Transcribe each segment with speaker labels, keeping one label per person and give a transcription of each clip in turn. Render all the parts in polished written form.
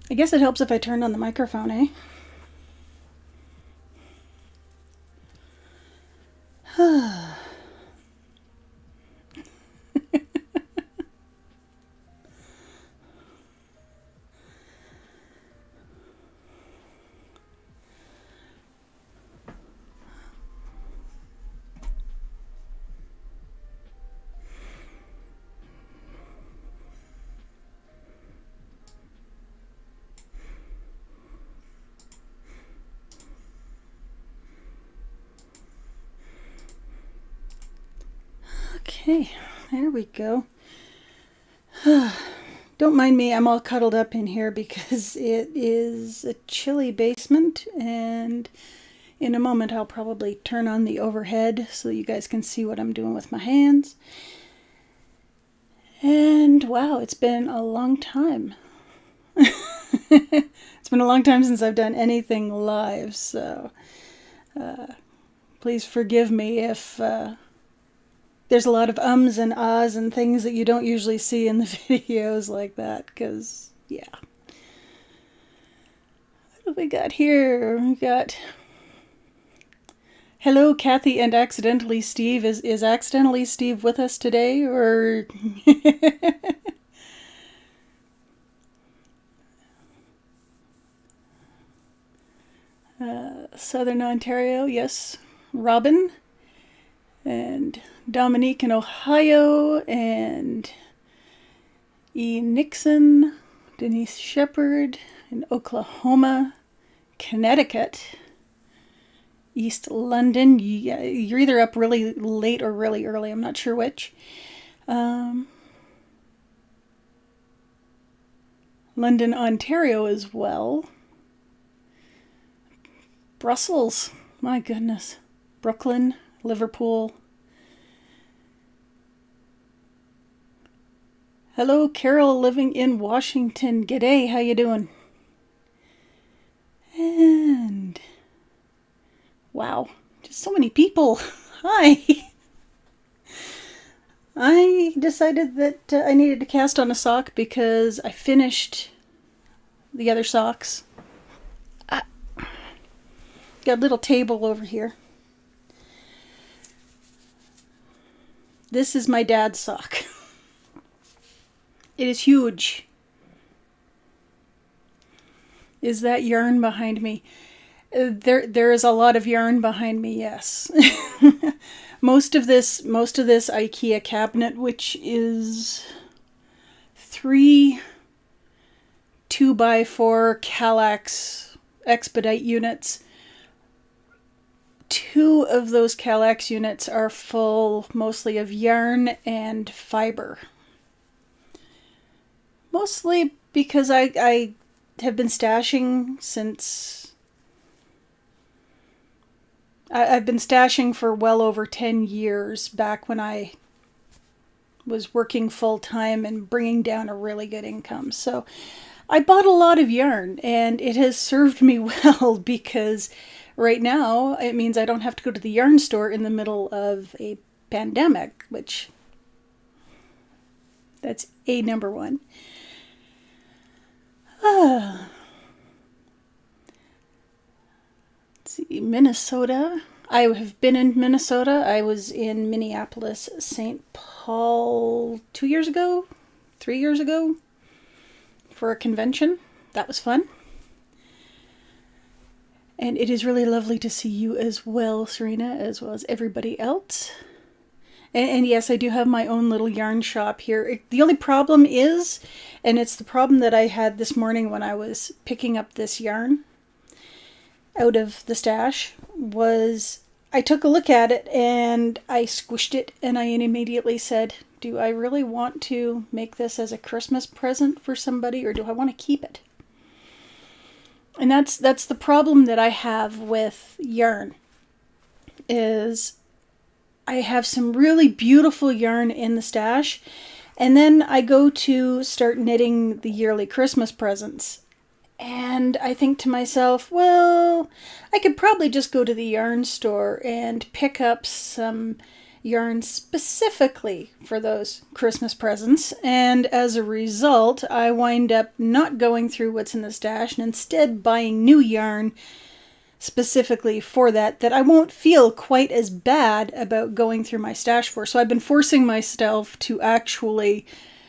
Speaker 1: I guess it helps if I turn on the microphone, eh? Okay, there we go. Don't mind me, I'm all cuddled up in here because it is a chilly basement, and in a moment I'll probably turn on the overhead so you guys can see what I'm doing with my hands. And wow, it's been a long time. It's been a long time since I've done anything live, so please forgive me if there's a lot of ums and ahs and things that you don't usually see in the videos like that, because, yeah. What do we got here? We got... Hello, Kathy and Accidentally Steve. Is Accidentally Steve with us today, or... Southern Ontario, yes. Robin. And Dominique in Ohio, and E. Nixon, Denise Shepherd in Oklahoma, Connecticut, East London. You're either up really late or really early. I'm not sure which. London, Ontario as well. Brussels, my goodness. Brooklyn, Liverpool. Hello, Carol, living in Washington. G'day, how you doing? And wow, just so many people. Hi. I decided that I needed to cast on a sock because I finished the other socks. Got a little table over here. This is my dad's sock. It is huge. Is that yarn behind me? There is a lot of yarn behind me, yes. most of this IKEA cabinet, which is 3 2x4 Kallax expedite units. 2 of those Kallax units are full mostly of yarn and fiber. Mostly because I have been stashing since... I've been stashing for well over 10 years, back when I was working full-time and bringing down a really good income. So I bought a lot of yarn, and it has served me well, because right now it means I don't have to go to the yarn store in the middle of a pandemic, which... that's a number one. Let's see, Minnesota. I have been in Minnesota. I was in Minneapolis, St. Paul 2 years ago, 3 years ago, for a convention. That was fun. And it is really lovely to see you as well, Serena, as well as everybody else. And yes, I do have my own little yarn shop here. The only problem is, and it's the problem that I had this morning when I was picking up this yarn out of the stash, was I took a look at it and I squished it, and I immediately said, do I really want to make this as a Christmas present for somebody, or do I want to keep it? And that's the problem that I have with yarn, is I have some really beautiful yarn in the stash, and then I go to start knitting the yearly Christmas presents. And I think to myself, well, I could probably just go to the yarn store and pick up some yarn specifically for those Christmas presents, and as a result I wind up not going through what's in the stash and instead buying new yarn specifically for that I won't feel quite as bad about going through my stash for. So I've been forcing myself to actually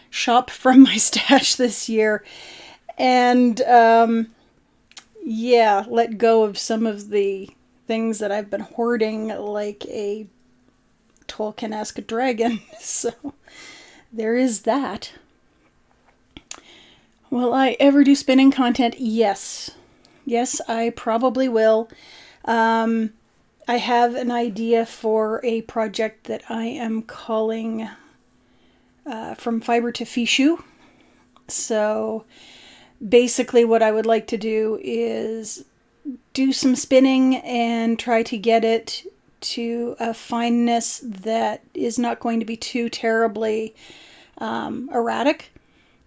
Speaker 1: shop from my stash this year and yeah, let go of some of the things that I've been hoarding like a Tolkien-esque dragon. So there is that. Will I ever do spinning content? Yes. Yes, I probably will. I have an idea for a project that I am calling From Fiber to Fichu. So basically what I would like to do is do some spinning and try to get it to a fineness that is not going to be too terribly erratic,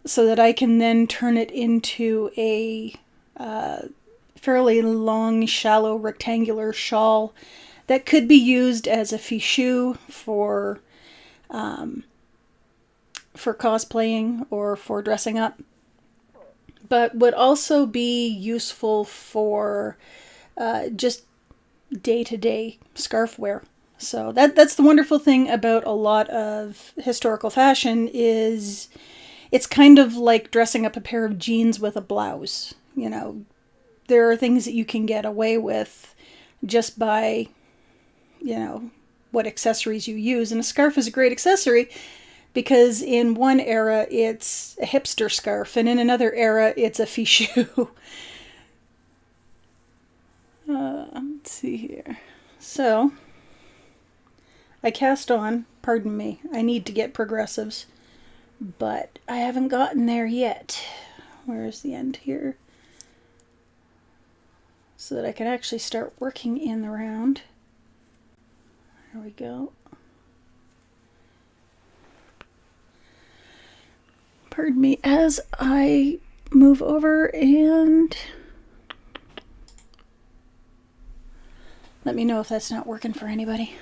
Speaker 1: so that I can then turn it into a fairly long, shallow, rectangular shawl that could be used as a fichu for cosplaying or for dressing up, but would also be useful for just day-to-day scarf wear. So that's the wonderful thing about a lot of historical fashion, is it's kind of like dressing up a pair of jeans with a blouse. You know, there are things that you can get away with just by, you know, what accessories you use. And a scarf is a great accessory because in one era it's a hipster scarf and in another era it's a fichu. Let's see here. So, I cast on, pardon me, I need to get progressives, but I haven't gotten there yet. Where is the end here? So that I can actually start working in the round. There we go. Pardon me as I move over and let me know if that's not working for anybody.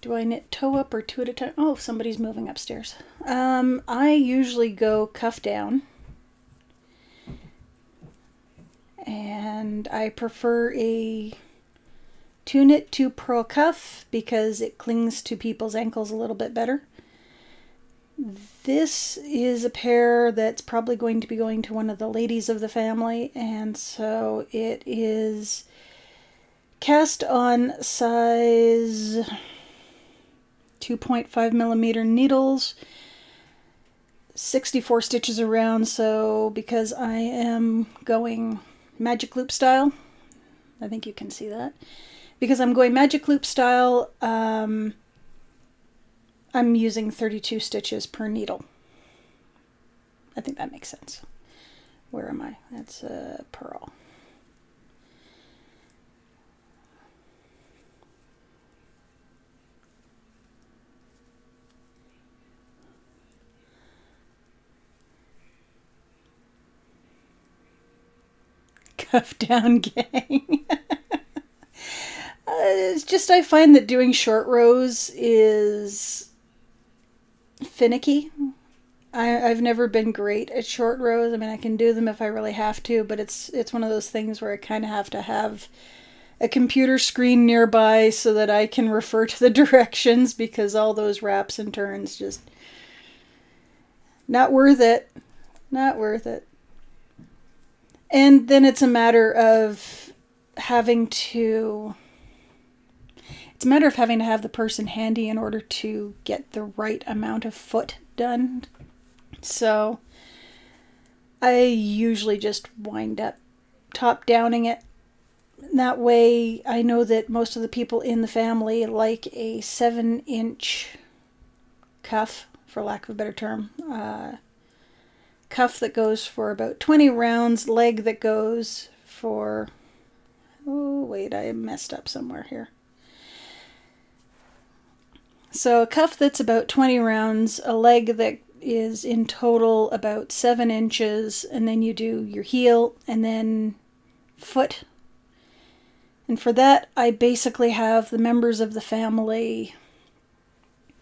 Speaker 1: Do I knit toe up or two at a time? Oh, somebody's moving upstairs. I usually go cuff down. And I prefer a 2-knit 2-purl cuff because it clings to people's ankles a little bit better. This is a pair that's probably going to be going to one of the ladies of the family, and so it is cast on size 2.5 millimeter needles, 64 stitches around. So because I am going magic loop style, I think you can see that, because I'm going magic loop style, I'm using 32 stitches per needle. I think that makes sense. Where am I? That's a purl. Cuff down, gang. It's just I find that doing short rows is finicky. I've never been great at short rows. I mean, I can do them if I really have to, but it's one of those things where I kind of have to have a computer screen nearby so that I can refer to the directions, because all those wraps and turns just not worth it. Not worth it. And then it's a matter of having to have the person handy in order to get the right amount of foot done. So I usually just wind up top downing it. That way I know that most of the people in the family like a 7-inch cuff, for lack of a better term. Cuff that goes for about 20 rounds, leg that goes for, oh wait, I messed up somewhere here. So a cuff that's about 20 rounds, a leg that is in total about 7 inches, and then you do your heel and then foot, And for that, I basically have the members of the family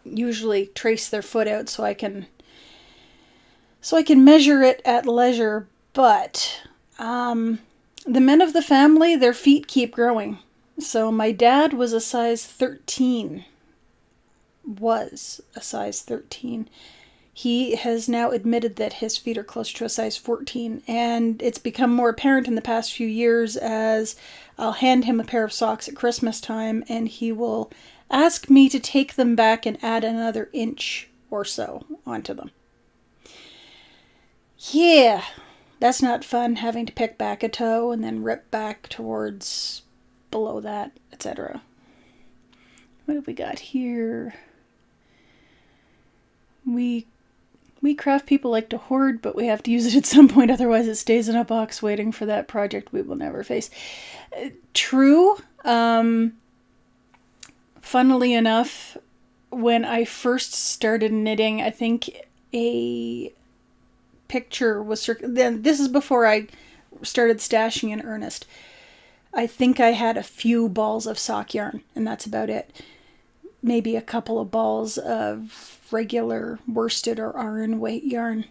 Speaker 1: usually trace their foot out so I can measure it at leisure. But the men of the family, their feet keep growing. So my dad was a size 13. Was a size 13. He has now admitted that his feet are close to a size 14, and it's become more apparent in the past few years as I'll hand him a pair of socks at Christmas time, and he will ask me to take them back and add another inch or so onto them. Yeah, that's not fun, having to pick back a toe and then rip back towards below that, etc. What have we got here? We craft people like to hoard, but we have to use it at some point, otherwise it stays in a box waiting for that project we will never face. True. Funnily enough, when I first started knitting, I think a picture was this is before I started stashing in earnest. I think I had a few balls of sock yarn, and that's about it. Maybe a couple of balls of regular worsted or Aran weight yarn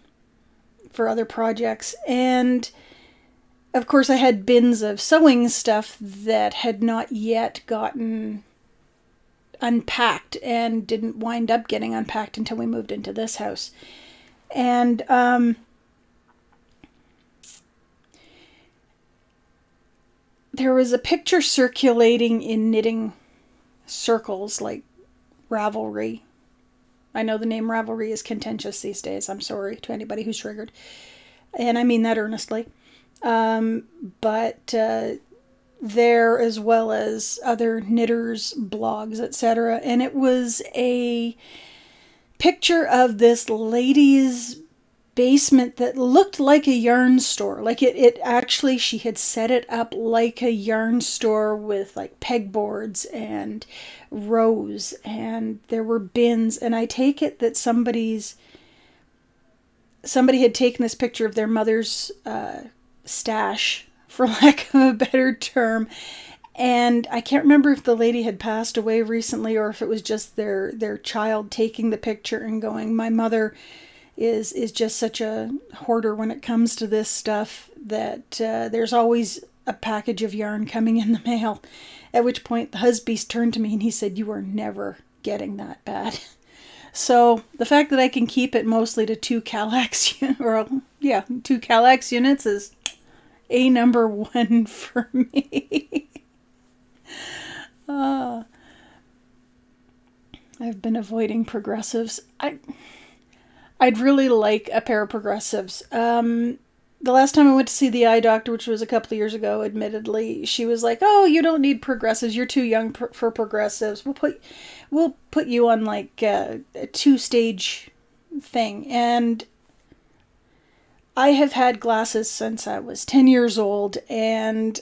Speaker 1: for other projects. And of course I had bins of sewing stuff that had not yet gotten unpacked and didn't wind up getting unpacked until we moved into this house. And there was a picture circulating in knitting circles like Ravelry. I know the name Ravelry is contentious these days. I'm sorry to anybody who's triggered. And I mean that earnestly. But there, as well as other knitters, blogs, etc. And it was a picture of this lady's basement that looked like a yarn store. Like it actually, she had set it up like a yarn store with like pegboards and rows, and there were bins. And I take it that somebody had taken this picture of their mother's stash, for lack of a better term. And I can't remember if the lady had passed away recently or if it was just their child taking the picture and going, my mother is just such a hoarder when it comes to this stuff that there's always a package of yarn coming in the mail. At which point the husband turned to me and he said, you are never getting that bad. So the fact that I can keep it mostly to 2 Kallax two Kallax units is a number one for me. I've been avoiding progressives. I'd really like a pair of progressives. The last time I went to see the eye doctor, which was a couple of years ago, admittedly, she was like, "Oh, you don't need progressives. You're too young for progressives. We'll put you on like a 2-stage thing." And I have had glasses since I was 10 years old, and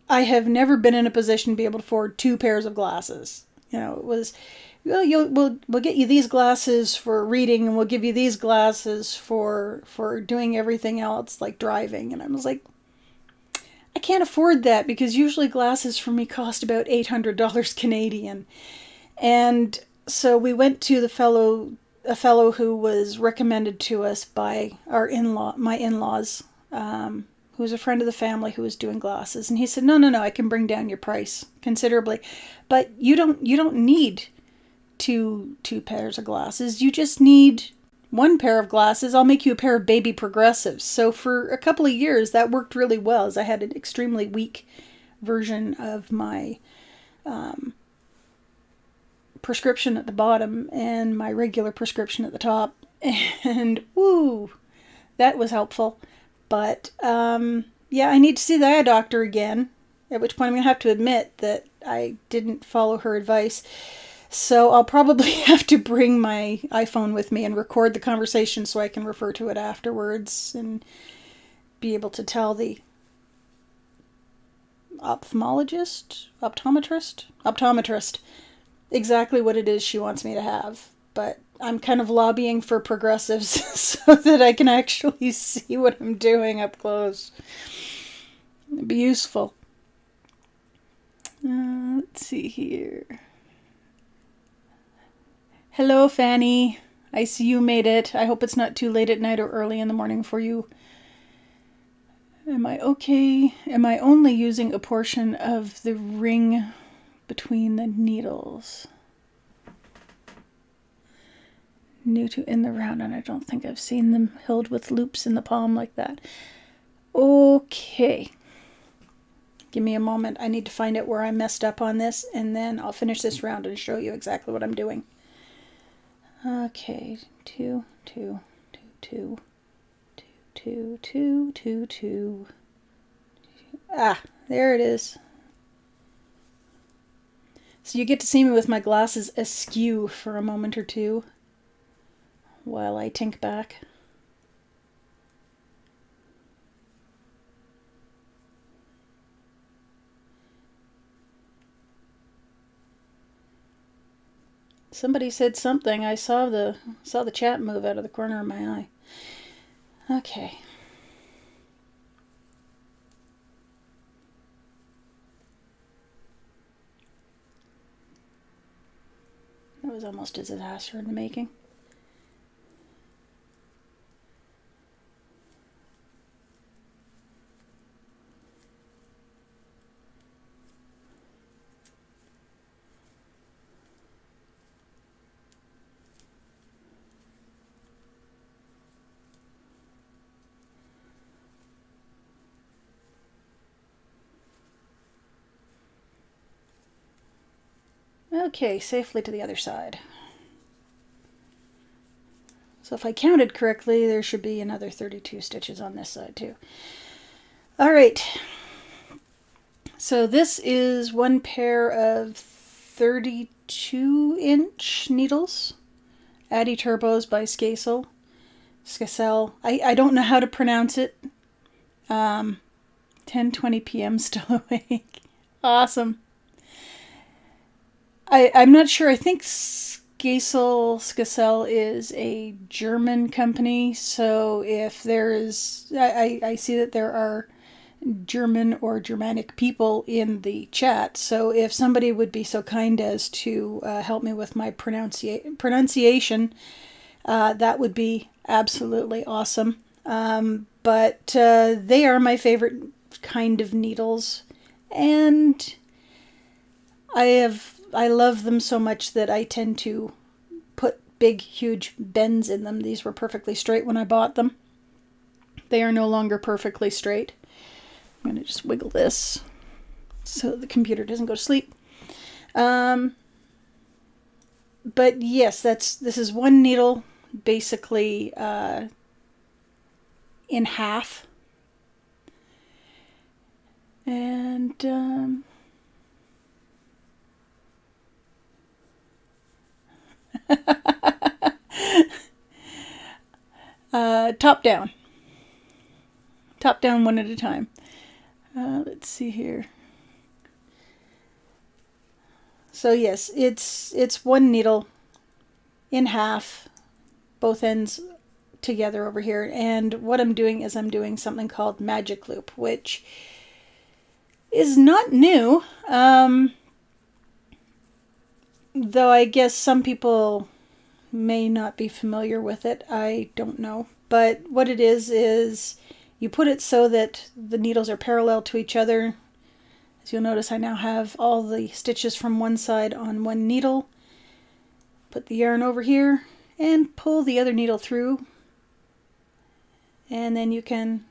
Speaker 1: I have never been in a position to be able to afford 2 pairs of glasses. You know, it was, we'll get you these glasses for reading, and we'll give you these glasses for doing everything else, like driving. And I was like, I can't afford that, because usually glasses for me cost about $800 Canadian. And so we went to a fellow who was recommended to us by my in-laws, who was a friend of the family who was doing glasses. And he said, no, I can bring down your price considerably, but you don't need two pairs of glasses. You just need 1 pair of glasses. I'll make you a pair of baby progressives. So for a couple of years, that worked really well, as I had an extremely weak version of my prescription at the bottom and my regular prescription at the top. And woo, that was helpful. But yeah, I need to see the eye doctor again, at which point I'm going to have to admit that I didn't follow her advice. So I'll probably have to bring my iPhone with me and record the conversation so I can refer to it afterwards and be able to tell the optometrist exactly what it is she wants me to have. But I'm kind of lobbying for progressives so that I can actually see what I'm doing up close. It'd be useful. Let's see here. Hello, Fanny. I see you made it. I hope it's not too late at night or early in the morning for you. Am I okay? Am I only using a portion of the ring between the needles? New to in the round, and I don't think I've seen them held with loops in the palm like that. Okay. Give me a moment. I need to find out where I messed up on this, and then I'll finish this round and show you exactly what I'm doing. Okay, 2, 2, 2, 2, 2, 2, 2, 2. Ah, there it is. So you get to see me with my glasses askew for a moment or two while I tink back. Somebody said something. I saw the chat move out of the corner of my eye. Okay. That was almost a disaster in the making. Okay, safely to the other side. So if I counted correctly, there should be another 32 stitches on this side too. All right. So this is one pair of 32-inch needles, Addy Turbos by Skacel. I don't know how to pronounce it. 10:20 p.m. still awake. Awesome. I'm not sure. I think Skacel is a German company. So if there is, I see that there are German or Germanic people in the chat. So if somebody would be so kind as to help me with my pronunciation, that would be absolutely awesome. But they are my favorite kind of needles, and I love them so much that I tend to put big, huge bends in them. These were perfectly straight when I bought them. They are no longer perfectly straight. I'm going to just wiggle this so the computer doesn't go to sleep. But yes, this is one needle basically in half. And top down one at a time. Let's see here. So yes, it's one needle in half, both ends together over here. And what I'm doing is I'm doing something called magic loop, which is not new. Though I guess some people may not be familiar with it. I don't know. But what it is you put it so that the needles are parallel to each other. As you'll notice, I now have all the stitches from one side on one needle. Put the yarn over here and pull the other needle through. And then you can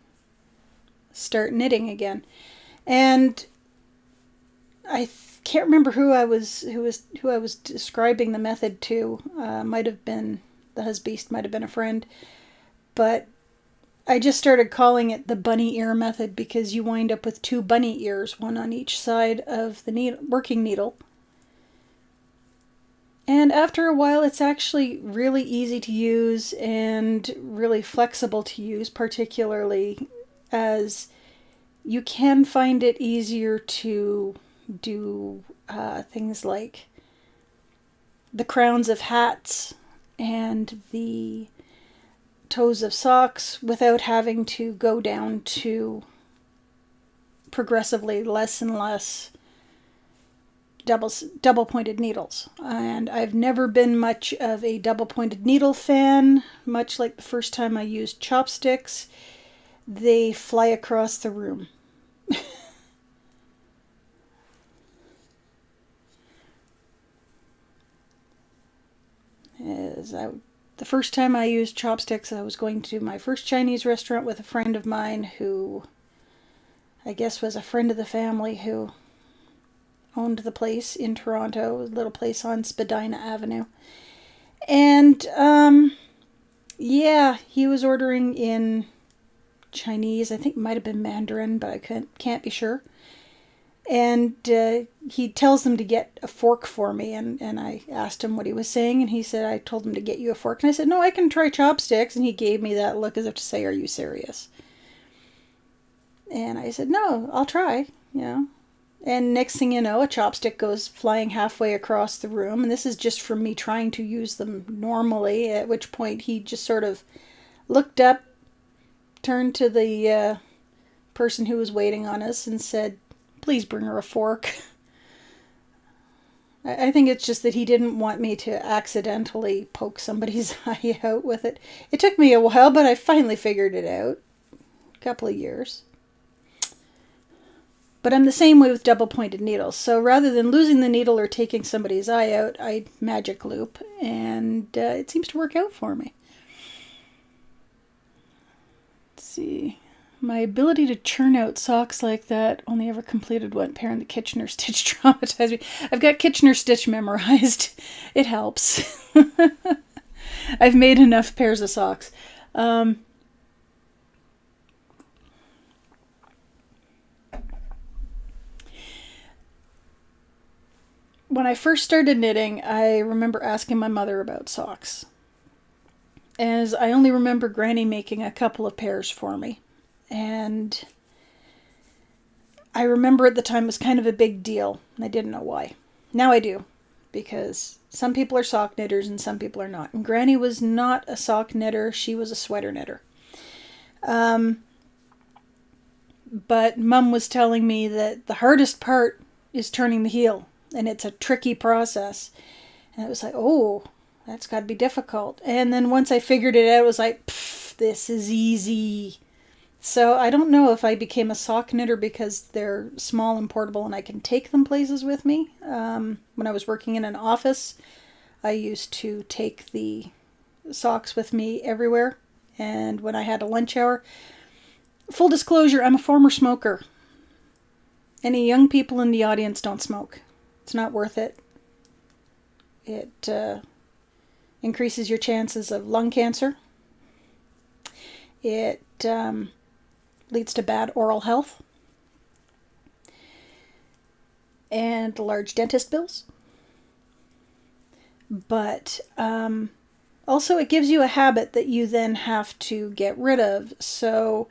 Speaker 1: start knitting again. And I can't remember who I was describing the method to. Might have been the husbeast, might have been a friend, but I just started calling it the bunny ear method because you wind up with two bunny ears, one on each side of the working needle. And after a while, it's actually really easy to use and really flexible to use, particularly as you can find it easier to do things like the crowns of hats and the toes of socks without having to go down to progressively less and less double pointed needles, and I've never been much of a double pointed needle fan. Much like the first time I used chopsticks, they fly across the room. The first time I used chopsticks, I was going to my first Chinese restaurant with a friend of mine who I guess was a friend of the family who owned the place in Toronto, a little place on Spadina Avenue. And yeah, he was ordering in Chinese. I think it might have been Mandarin, but I can't be sure. And he tells them to get a fork for me, and I asked him what he was saying, and he said, I told him to get you a fork. And I said, no, I can try chopsticks. And he gave me that look as if to say, are you serious? And I said, no, I'll try, you know. And next thing you know, a chopstick goes flying halfway across the room. And this is just from me trying to use them normally, at which point he just sort of looked up, turned to the person who was waiting on us and said, please bring her a fork. I think it's just that he didn't want me to accidentally poke somebody's eye out with it. It took me a while, but I finally figured it out. A couple of years. But I'm the same way with double pointed needles. So rather than losing the needle or taking somebody's eye out, I magic loop, and it seems to work out for me. Let's see. My ability to churn out socks like that, only ever completed one pair in the Kitchener Stitch traumatized me. I've got Kitchener Stitch memorized. It helps. I've made enough pairs of socks. When I first started knitting, I remember asking my mother about socks. As I only remember Granny making a couple of pairs for me. And I remember at the time it was kind of a big deal, and I didn't know why. Now I do, because some people are sock knitters and some people are not. And Granny was not a sock knitter, she was a sweater knitter. But Mum was telling me that the hardest part is turning the heel, and it's a tricky process. And it was like, oh, that's got to be difficult. And then once I figured it out, it was like, this is easy. So I don't know if I became a sock knitter because they're small and portable and I can take them places with me. When I was working in an office, I used to take the socks with me everywhere. And when I had a lunch hour, full disclosure, I'm a former smoker. Any young people in the audience, don't smoke. It's not worth it. It increases your chances of lung cancer. It leads to bad oral health and large dentist bills. But also it gives you a habit that you then have to get rid of. So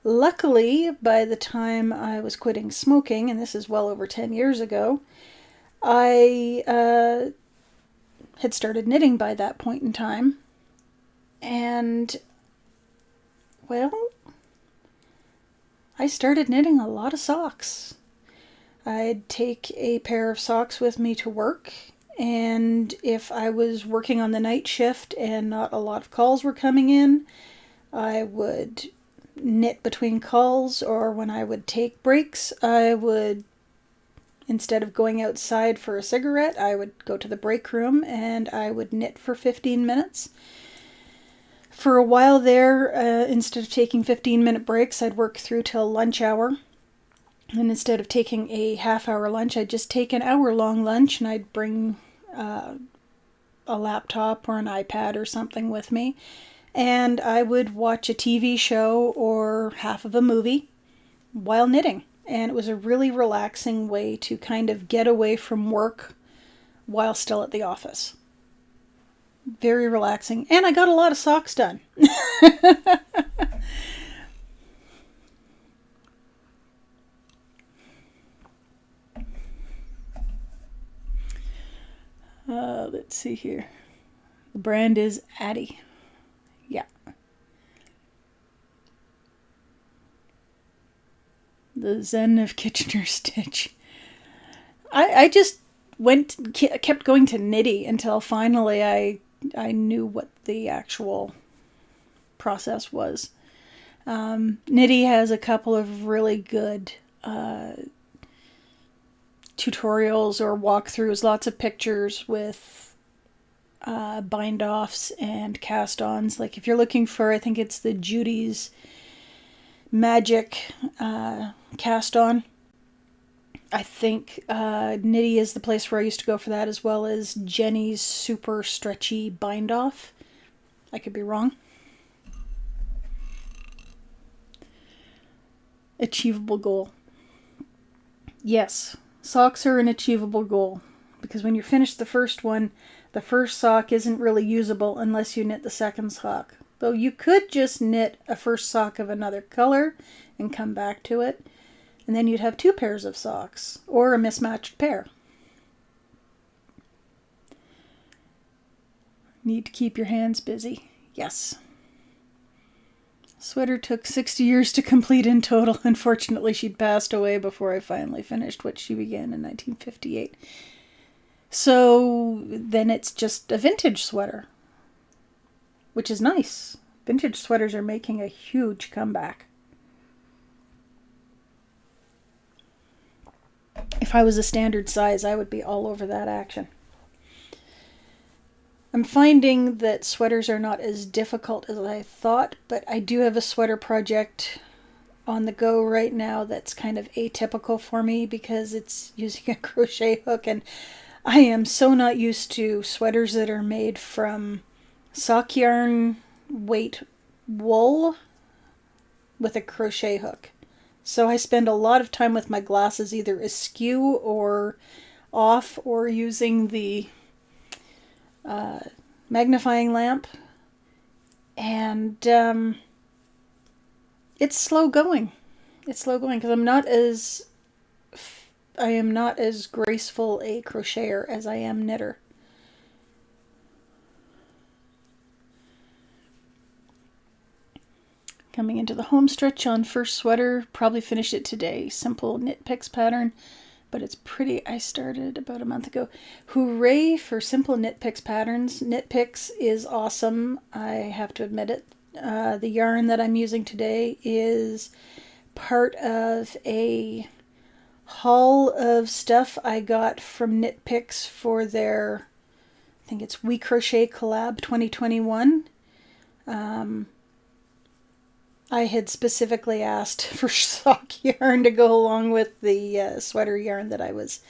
Speaker 1: luckily, by the time I was quitting smoking, and this is well over 10 years ago, I had started knitting by that point in time. And, well, I started knitting a lot of socks. I'd take a pair of socks with me to work, and if I was working on the night shift and not a lot of calls were coming in, I would knit between calls, or when I would take breaks, I would, instead of going outside for a cigarette, I would go to the break room and I would knit for 15 minutes. For a while there, instead of taking 15-minute breaks, I'd work through till lunch hour. And instead of taking a half-hour lunch, I'd just take an hour-long lunch, and I'd bring a laptop or an iPad or something with me. And I would watch a TV show or half of a movie while knitting. And it was a really relaxing way to kind of get away from work while still at the office. Very relaxing. And I got a lot of socks done. Let's see here. The brand is Addie. Yeah. The Zen of Kitchener Stitch. I just kept going to Knitty until finally I knew what the actual process was. Knitty has a couple of really good tutorials or walkthroughs, lots of pictures with bind offs and cast ons. Like if you're looking for, I think it's the Judy's Magic cast on. I think Knitty is the place where I used to go for that, as well as Jenny's super stretchy bind off. I could be wrong. Achievable goal. Yes, socks are an achievable goal, because when you finish the first one, the first sock isn't really usable unless you knit the second sock. Though you could just knit a first sock of another color and come back to it, and then you'd have 2 pairs of socks, or a mismatched pair. Need to keep your hands busy. Yes. Sweater took 60 years to complete in total. Unfortunately, she'd passed away before I finally finished what she began in 1958. So then it's just a vintage sweater, which is nice. Vintage sweaters are making a huge comeback. If I was a standard size, I would be all over that action. I'm finding that sweaters are not as difficult as I thought, but I do have a sweater project on the go right now that's kind of atypical for me because it's using a crochet hook, and I am so not used to sweaters that are made from sock yarn weight wool with a crochet hook. So I spend a lot of time with my glasses either askew or off, or using the magnifying lamp, and it's slow going. It's slow going because I am not as graceful a crocheter as I am knitter. Coming into the home stretch on first sweater, probably finished it today. Simple Knit Picks pattern, but it's pretty. I started about a month ago. Hooray for simple Knit Picks patterns. Knit Picks is awesome. I have to admit it. The yarn that I'm using today is part of a haul of stuff I got from Knit Picks for their, I think it's We Crochet Collab 2021. I had specifically asked for sock yarn to go along with the sweater yarn that I was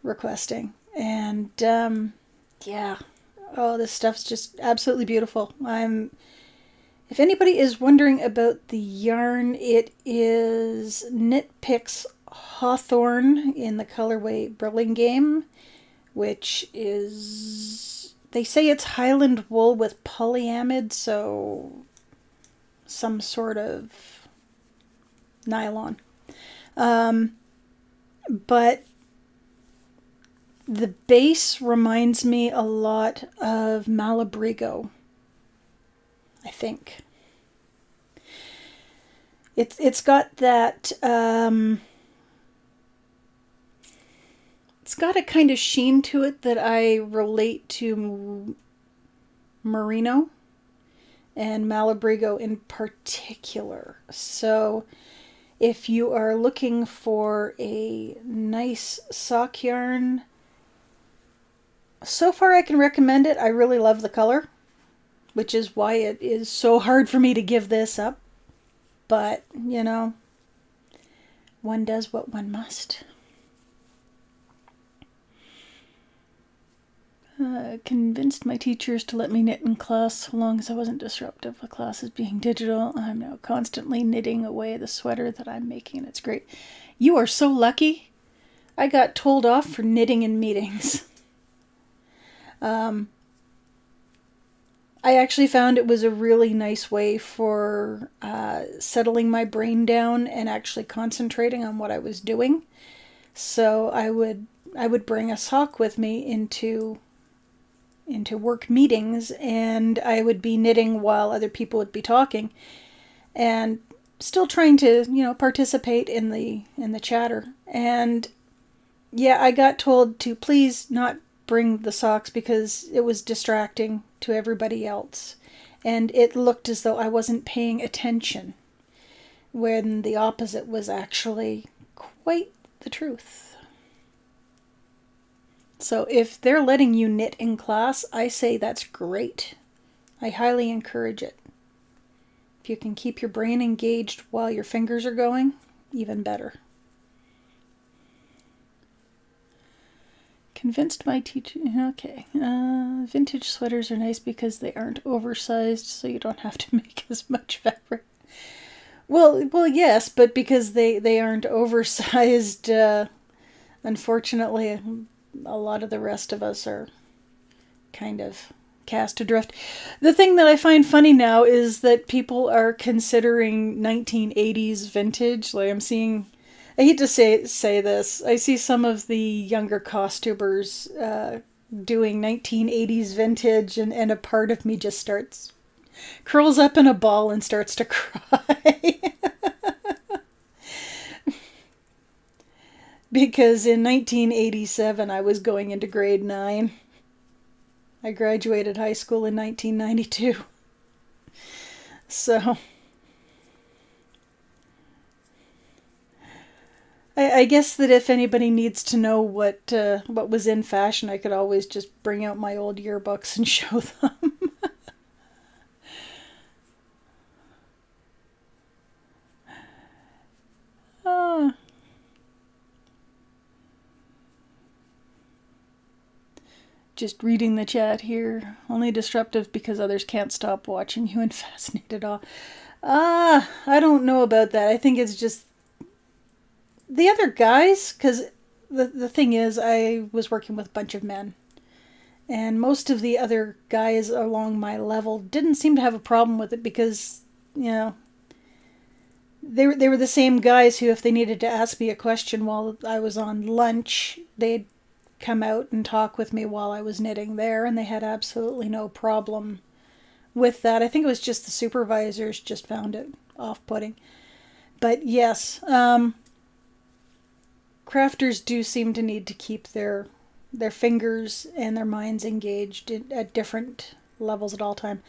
Speaker 1: requesting. And yeah, oh, this stuff's just absolutely beautiful. If anybody is wondering about the yarn, it is Knit Picks Hawthorne in the colorway Burlingame, which is, they say it's Highland wool with polyamide, so some sort of nylon. But the base reminds me a lot of Malabrigo, I think. It's got that it's got a kind of sheen to it that I relate to merino and Malabrigo in particular. So if you are looking for a nice sock yarn, so far I can recommend it. I really love the color, which is why it is so hard for me to give this up. But, you know, one does what one must. Convinced my teachers to let me knit in class so long as I wasn't disruptive with classes being digital. I'm now constantly knitting away the sweater that I'm making, and it's great. You are so lucky. I got told off for knitting in meetings. I actually found it was a really nice way for settling my brain down and actually concentrating on what I was doing. So I would bring a sock with me into work meetings, and I would be knitting while other people would be talking, and still trying to, you know, participate in the chatter. And Yeah, I got told to please not bring the socks because it was distracting to everybody else. And it looked as though I wasn't paying attention, when the opposite was actually quite the truth. So if they're letting you knit in class, I say that's great. I highly encourage it. If you can keep your brain engaged while your fingers are going, even better. Convinced my teacher. Okay. Vintage sweaters are nice because they aren't oversized, so you don't have to make as much fabric. Well, yes, but because they aren't oversized, unfortunately, a lot of the rest of us are kind of cast adrift. The thing that I find funny now is that people are considering 1980s vintage. Like I'm seeing, I hate to say this, I see some of the younger costumers doing 1980s vintage, and a part of me just curls up in a ball and starts to cry. Because in 1987 I was going into grade 9. I graduated high school in 1992. So I guess that if anybody needs to know what was in fashion, I could always just bring out my old yearbooks and show them. Just reading the chat here. Only disruptive because others can't stop watching you and fascinated all. I don't know about that. I think it's just the other guys, because the thing is, I was working with a bunch of men, and most of the other guys along my level didn't seem to have a problem with it because, they were the same guys who, if they needed to ask me a question while I was on lunch, they'd come out and talk with me while I was knitting there, and they had absolutely no problem with that. I think it was just the supervisors just found it off-putting. But yes, crafters do seem to need to keep their fingers and their minds engaged at different levels at all time.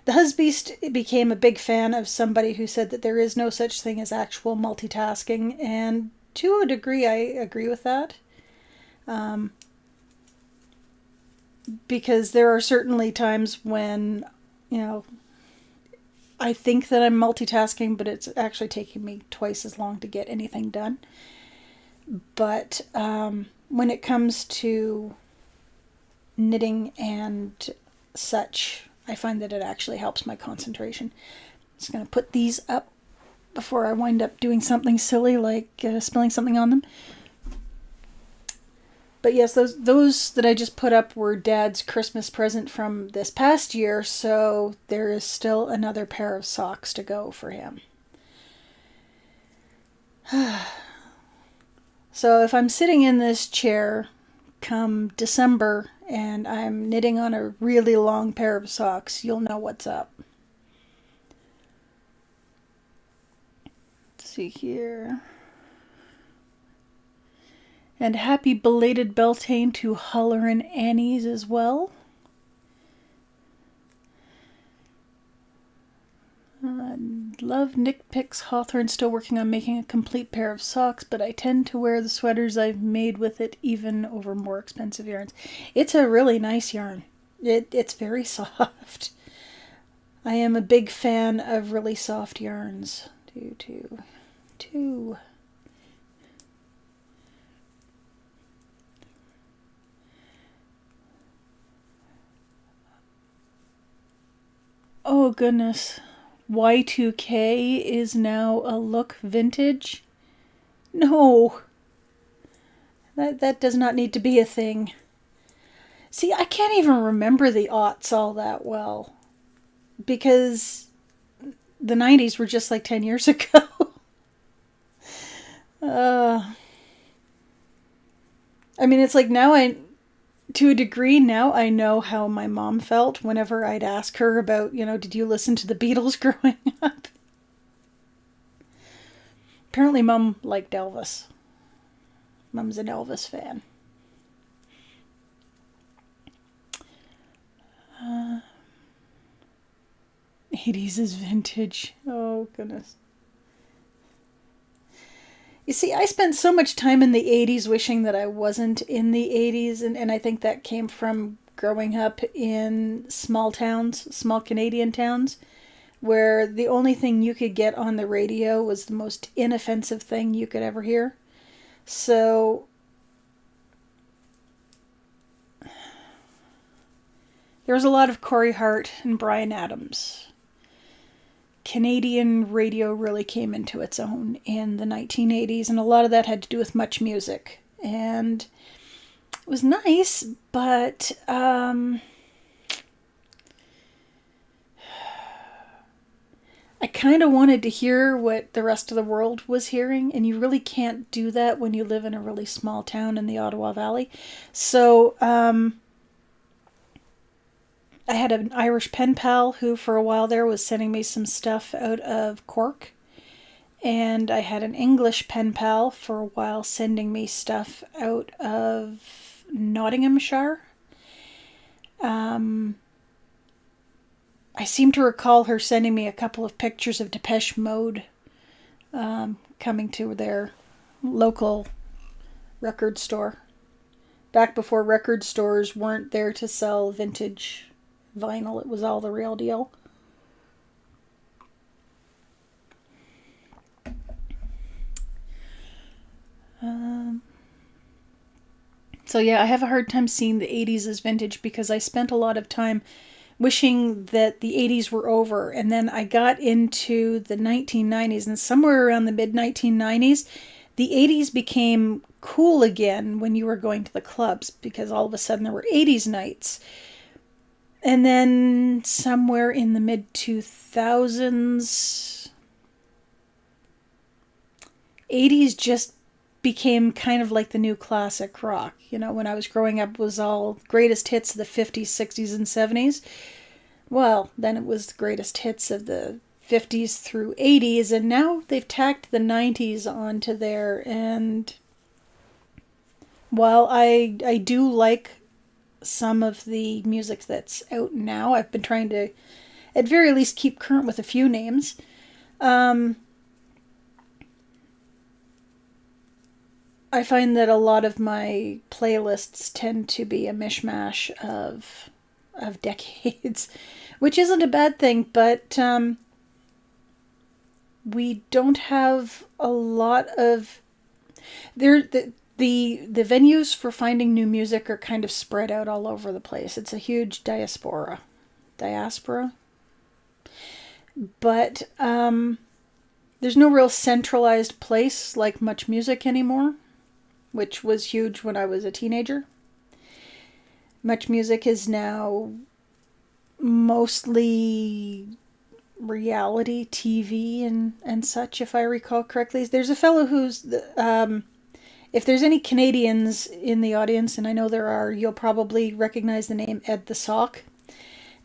Speaker 1: The Husbeast became a big fan of somebody who said that there is no such thing as actual multitasking, and to a degree I agree with that. Because there are certainly times when, I think that I'm multitasking, but it's actually taking me twice as long to get anything done. But when it comes to knitting and such, I find that it actually helps my concentration. I'm just going to put these up before I wind up doing something silly like spilling something on them. But yes, those that I just put up were Dad's Christmas present from this past year, so there is still another pair of socks to go for him. So if I'm sitting in this chair come December and I'm knitting on a really long pair of socks, you'll know what's up. Let's see here. And happy belated Beltane to Huller and Annie's as well. Love Knit Picks Hawthorne, still working on making a complete pair of socks, but I tend to wear the sweaters I've made with it even over more expensive yarns. It's a really nice yarn. It's very soft. I am a big fan of really soft yarns. Two. Oh goodness. Y2K is now a look vintage? No. That does not need to be a thing. See, I can't even remember the aughts all that well. Because the 90s were just like 10 years ago. I mean, it's like now to a degree, now I know how my mom felt whenever I'd ask her about, did you listen to the Beatles growing up? Apparently Mom liked Elvis. Mom's an Elvis fan. 80s is vintage. Oh, goodness. You see, I spent so much time in the 80s wishing that I wasn't in the 80s, and I think that came from growing up in small towns, small Canadian towns, where the only thing you could get on the radio was the most inoffensive thing you could ever hear. So there was a lot of Corey Hart and Bryan Adams. Canadian radio really came into its own in the 1980s, and a lot of that had to do with Much Music. And it was nice, but I kind of wanted to hear what the rest of the world was hearing, and you really can't do that when you live in a really small town in the Ottawa Valley. So I had an Irish pen pal who for a while there was sending me some stuff out of Cork. And I had an English pen pal for a while sending me stuff out of Nottinghamshire. I seem to recall her sending me a couple of pictures of Depeche Mode coming to their local record store. Back before record stores weren't there to sell vintage vinyl, it was all the real deal. So yeah, I have a hard time seeing the 80s as vintage because I spent a lot of time wishing that the 80s were over, and then I got into the 1990s, and somewhere around the mid-1990s, the 80s became cool again when you were going to the clubs, because all of a sudden there were 80s nights. And then somewhere in the mid-2000s, 80s just became kind of like the new classic rock. You know, when I was growing up, it was all greatest hits of the 50s, 60s, and 70s. Well, then it was the greatest hits of the 50s through 80s, and now they've tacked the 90s onto there. And while I do like some of the music that's out now, I've been trying to, at very least, keep current with a few names. I find that a lot of my playlists tend to be a mishmash of decades, which isn't a bad thing, but we don't have a lot of the venues for finding new music are kind of spread out all over the place. It's a huge diaspora, but there's no real centralized place like Much Music anymore, which was huge when I was a teenager. Much Music is now mostly reality TV and such, if I recall correctly. There's a fellow who's, if there's any Canadians in the audience, and I know there are, you'll probably recognize the name Ed the Sock.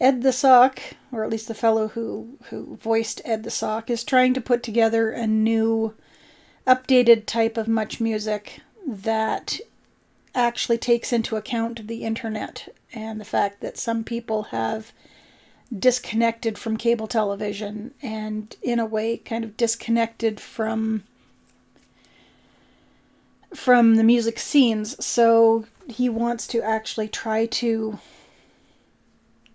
Speaker 1: Ed the Sock, or at least the fellow who voiced Ed the Sock, is trying to put together a new, updated type of Much Music that actually takes into account the internet and the fact that some people have disconnected from cable television and, in a way, kind of disconnected from the music scenes. So he wants to actually try to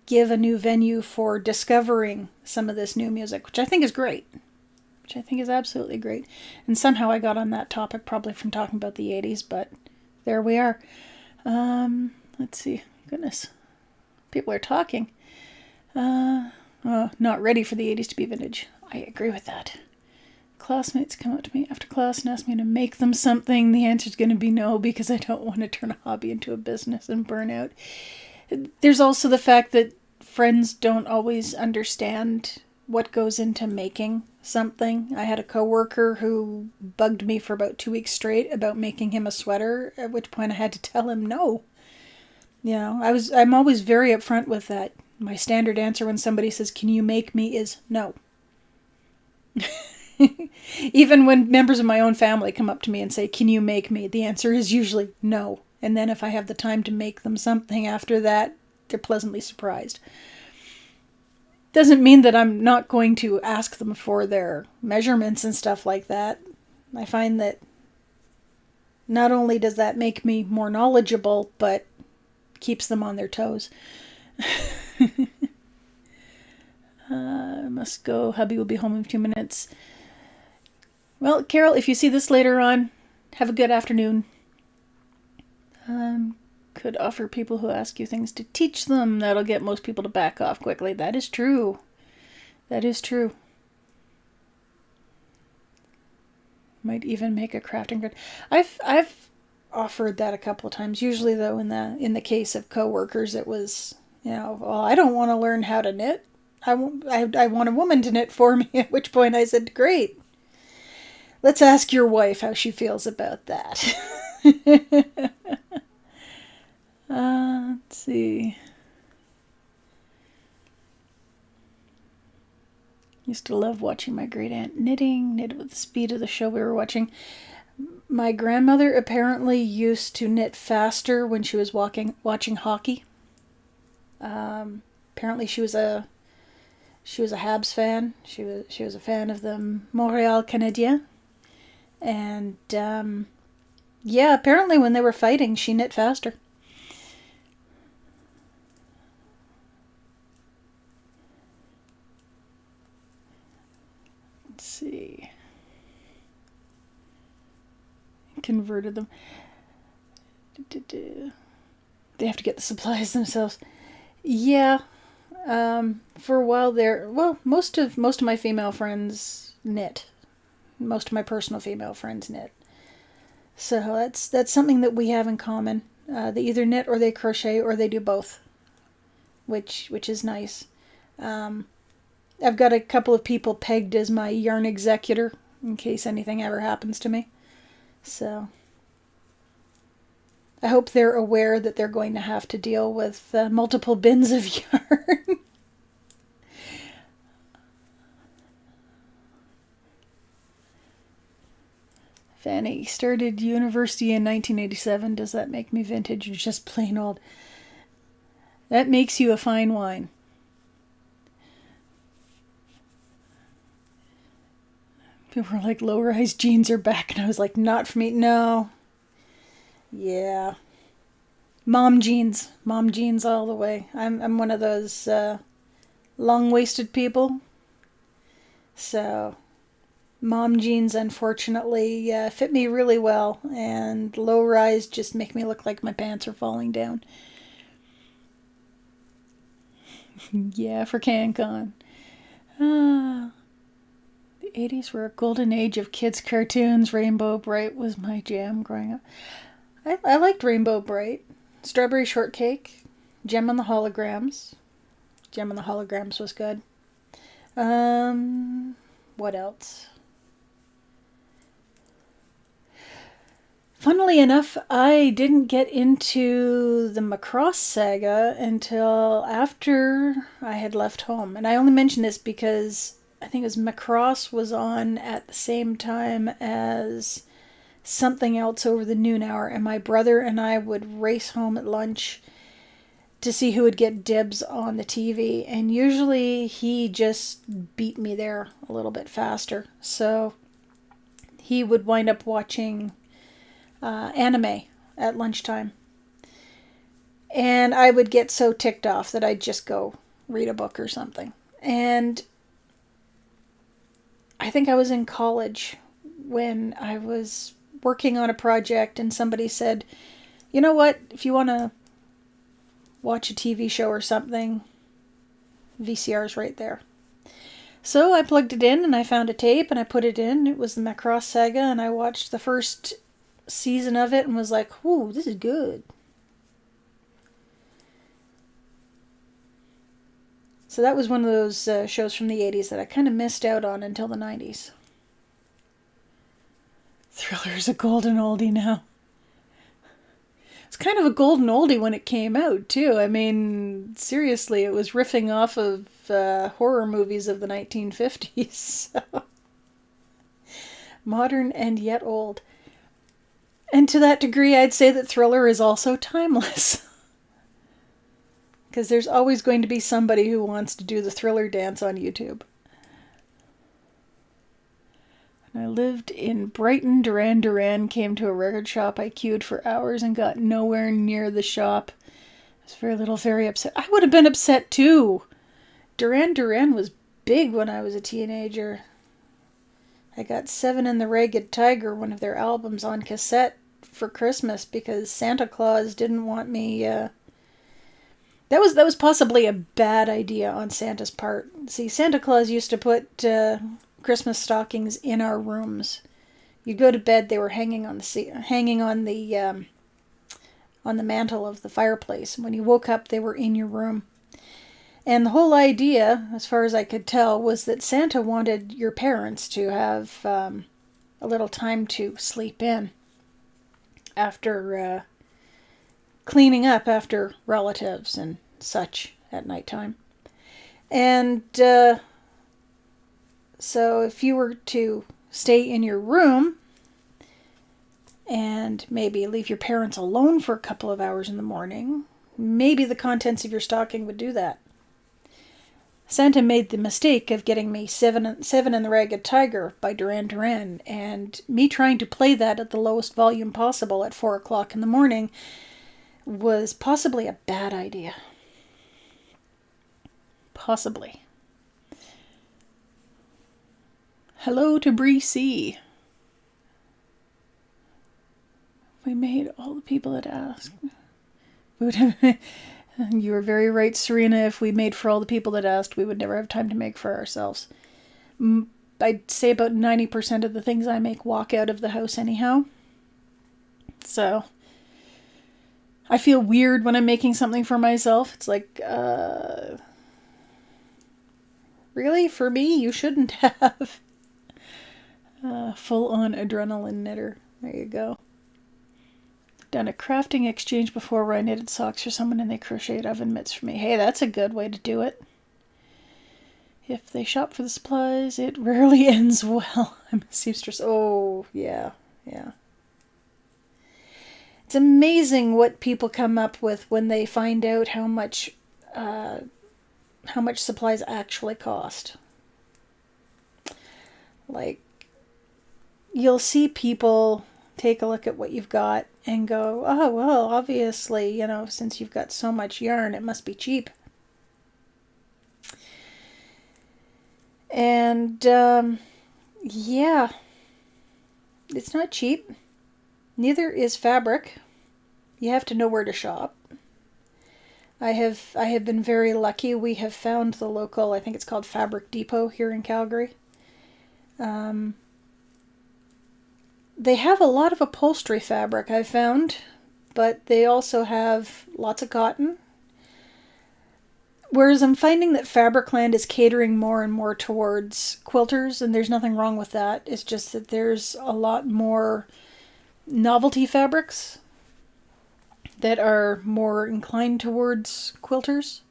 Speaker 1: give a new venue for discovering some of this new music, which I think is great. Which I think is absolutely great. And somehow I got on that topic, probably from talking about the 80s, but there we are. Let's see. Goodness. People are talking. Not ready for the 80s to be vintage. I agree with that. Classmates come up to me after class and ask me to make them something. The answer's going to be no, because I don't want to turn a hobby into a business and burn out. There's also the fact that friends don't always understand what goes into making something. I had a coworker who bugged me for about 2 weeks straight about making him a sweater, at which point I had to tell him no. You know, I'm always very upfront with that. My standard answer when somebody says, "Can you make me?" is no. Even when members of my own family come up to me and say, "Can you make me?" the answer is usually no. And then if I have the time to make them something after that, they're pleasantly surprised. Doesn't mean that I'm not going to ask them for their measurements and stuff like that. I find that not only does that make me more knowledgeable, but keeps them on their toes. I must go. Hubby will be home in a few minutes. Well, Carol, if you see this later on, have a good afternoon. Could offer people who ask you things to teach them. That'll get most people to back off quickly. That is true. That is true. Might even make a crafting grid. I've offered that a couple of times. Usually, though, in the case of coworkers, it was, well, I don't want to learn how to knit. I want a woman to knit for me. At which point I said, "Great. Let's ask your wife how she feels about that." Let's see. Used to love watching my great aunt knitted with the speed of the show we were watching. My grandmother apparently used to knit faster when she was watching hockey. Apparently she was a Habs fan. She was a fan of the Montréal Canadiens. And yeah, apparently when they were fighting, she knit faster. Let's see. Converted them. They have to get the supplies themselves. Yeah. For a while there, well, most of my female friends knit. Most of my personal female friends knit. So that's something that we have in common. They either knit or they crochet or they do both, which is nice. I've got a couple of people pegged as my yarn executor in case anything ever happens to me. So I hope they're aware that they're going to have to deal with multiple bins of yarn. Fanny started university in 1987. Does that make me vintage or just plain old? That makes you a fine wine. People were like, low-rise jeans are back. And I was like, not for me. No. Yeah. Mom jeans all the way. I'm one of those long-waisted people. So mom jeans, unfortunately, fit me really well. And low-rise just make me look like my pants are falling down. Yeah, for CanCon. The 80s were a golden age of kids' cartoons. Rainbow Bright was my jam growing up. I liked Rainbow Bright. Strawberry Shortcake. Gem on the Holograms. Gem on the Holograms was good. What else? Funnily enough, I didn't get into the Macross saga until after I had left home. And I only mention this because I think it was Macross was on at the same time as something else over the noon hour. And my brother and I would race home at lunch to see who would get dibs on the TV. And usually he just beat me there a little bit faster. So he would wind up watching anime at lunchtime. And I would get so ticked off that I'd just go read a book or something. And I think I was in college when I was working on a project and somebody said, "You know what, if you want to watch a TV show or something, VCR's right there." So I plugged it in and I found a tape and I put it in. It was the Macross Saga and I watched the first season of it and was like, "Ooh, this is good." So that was one of those shows from the 80s that I kind of missed out on until the 90s. Thriller's a golden oldie now. It's kind of a golden oldie when it came out, too. I mean, seriously, it was riffing off of horror movies of the 1950s. So. Modern and yet old. And to that degree, I'd say that thriller is also timeless. Because there's always going to be somebody who wants to do the thriller dance on YouTube. When I lived in Brighton, Duran came to a record shop. I queued for hours and got nowhere near the shop. I was very upset. I would have been upset too. Duran was big when I was a teenager. I got Seven and the Ragged Tiger, one of their albums, on cassette for Christmas because Santa Claus didn't want me. That was possibly a bad idea on Santa's part. See, Santa Claus used to put Christmas stockings in our rooms. You'd go to bed; they were hanging on the mantle of the fireplace. And when you woke up, they were in your room. And the whole idea, as far as I could tell, was that Santa wanted your parents to have a little time to sleep in after cleaning up after relatives and such at nighttime. And so if you were to stay in your room and maybe leave your parents alone for a couple of hours in the morning, maybe the contents of your stocking would do that. Santa made the mistake of getting me Seven and the Ragged Tiger by Duran, and me trying to play that at the lowest volume possible at 4 o'clock in the morning was possibly a bad idea. Possibly. Hello to Bree C. We made all the people that asked. You were very right, Serena. If we made for all the people that asked, we would never have time to make for ourselves. I'd say about 90% of the things I make walk out of the house anyhow. So I feel weird when I'm making something for myself. It's like, really? For me? You shouldn't have. Full-on adrenaline knitter. There you go. Done a crafting exchange before where I knitted socks for someone and they crocheted oven mitts for me. Hey, that's a good way to do it. If they shop for the supplies, it rarely ends well. I'm a seamstress. Oh, yeah. It's amazing what people come up with when they find out how much supplies actually cost. Like, you'll see people take a look at what you've got and go, oh, well, obviously, since you've got so much yarn, it must be cheap. And, yeah, it's not cheap. Neither is fabric. You have to know where to shop. I have been very lucky. We have found the local, I think it's called Fabric Depot here in Calgary. They have a lot of upholstery fabric, I've found, but they also have lots of cotton. Whereas I'm finding that Fabricland is catering more and more towards quilters, and there's nothing wrong with that. It's just that there's a lot more novelty fabrics that are more inclined towards quilters.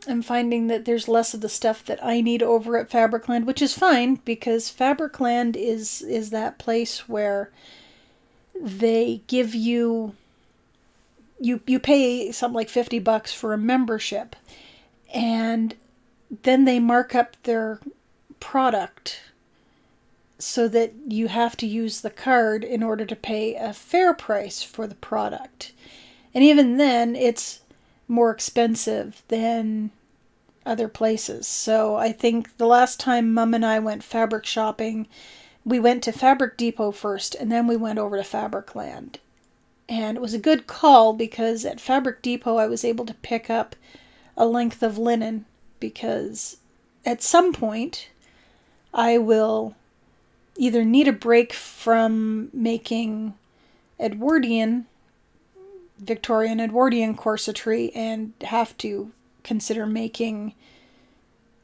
Speaker 1: I'm finding that there's less of the stuff that I need over at Fabricland, which is fine because Fabricland is that place where they give you pay something like $50 for a membership, and then they mark up their product so that you have to use the card in order to pay a fair price for the product. And even then, it's more expensive than other places. So I think the last time Mum and I went fabric shopping, we went to Fabric Depot first, and then we went over to Fabricland. And it was a good call because at Fabric Depot I was able to pick up a length of linen because at some point I will either need a break from making Victorian Edwardian corsetry and have to consider making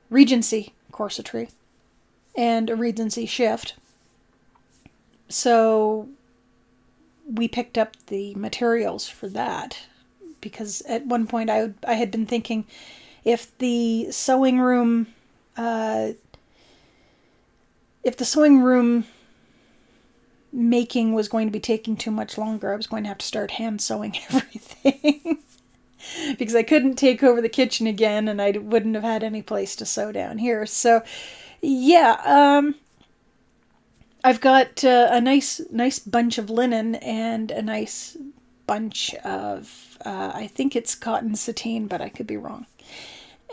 Speaker 1: Regency corsetry and a Regency shift. So we picked up the materials for that because at one point I had been thinking if the sewing room if the sewing room making was going to be taking too much longer, I was going to have to start hand sewing everything. Because I couldn't take over the kitchen again, and I wouldn't have had any place to sew down here. So, yeah, I've got a nice bunch of linen and a nice bunch of, I think it's cotton sateen, but I could be wrong.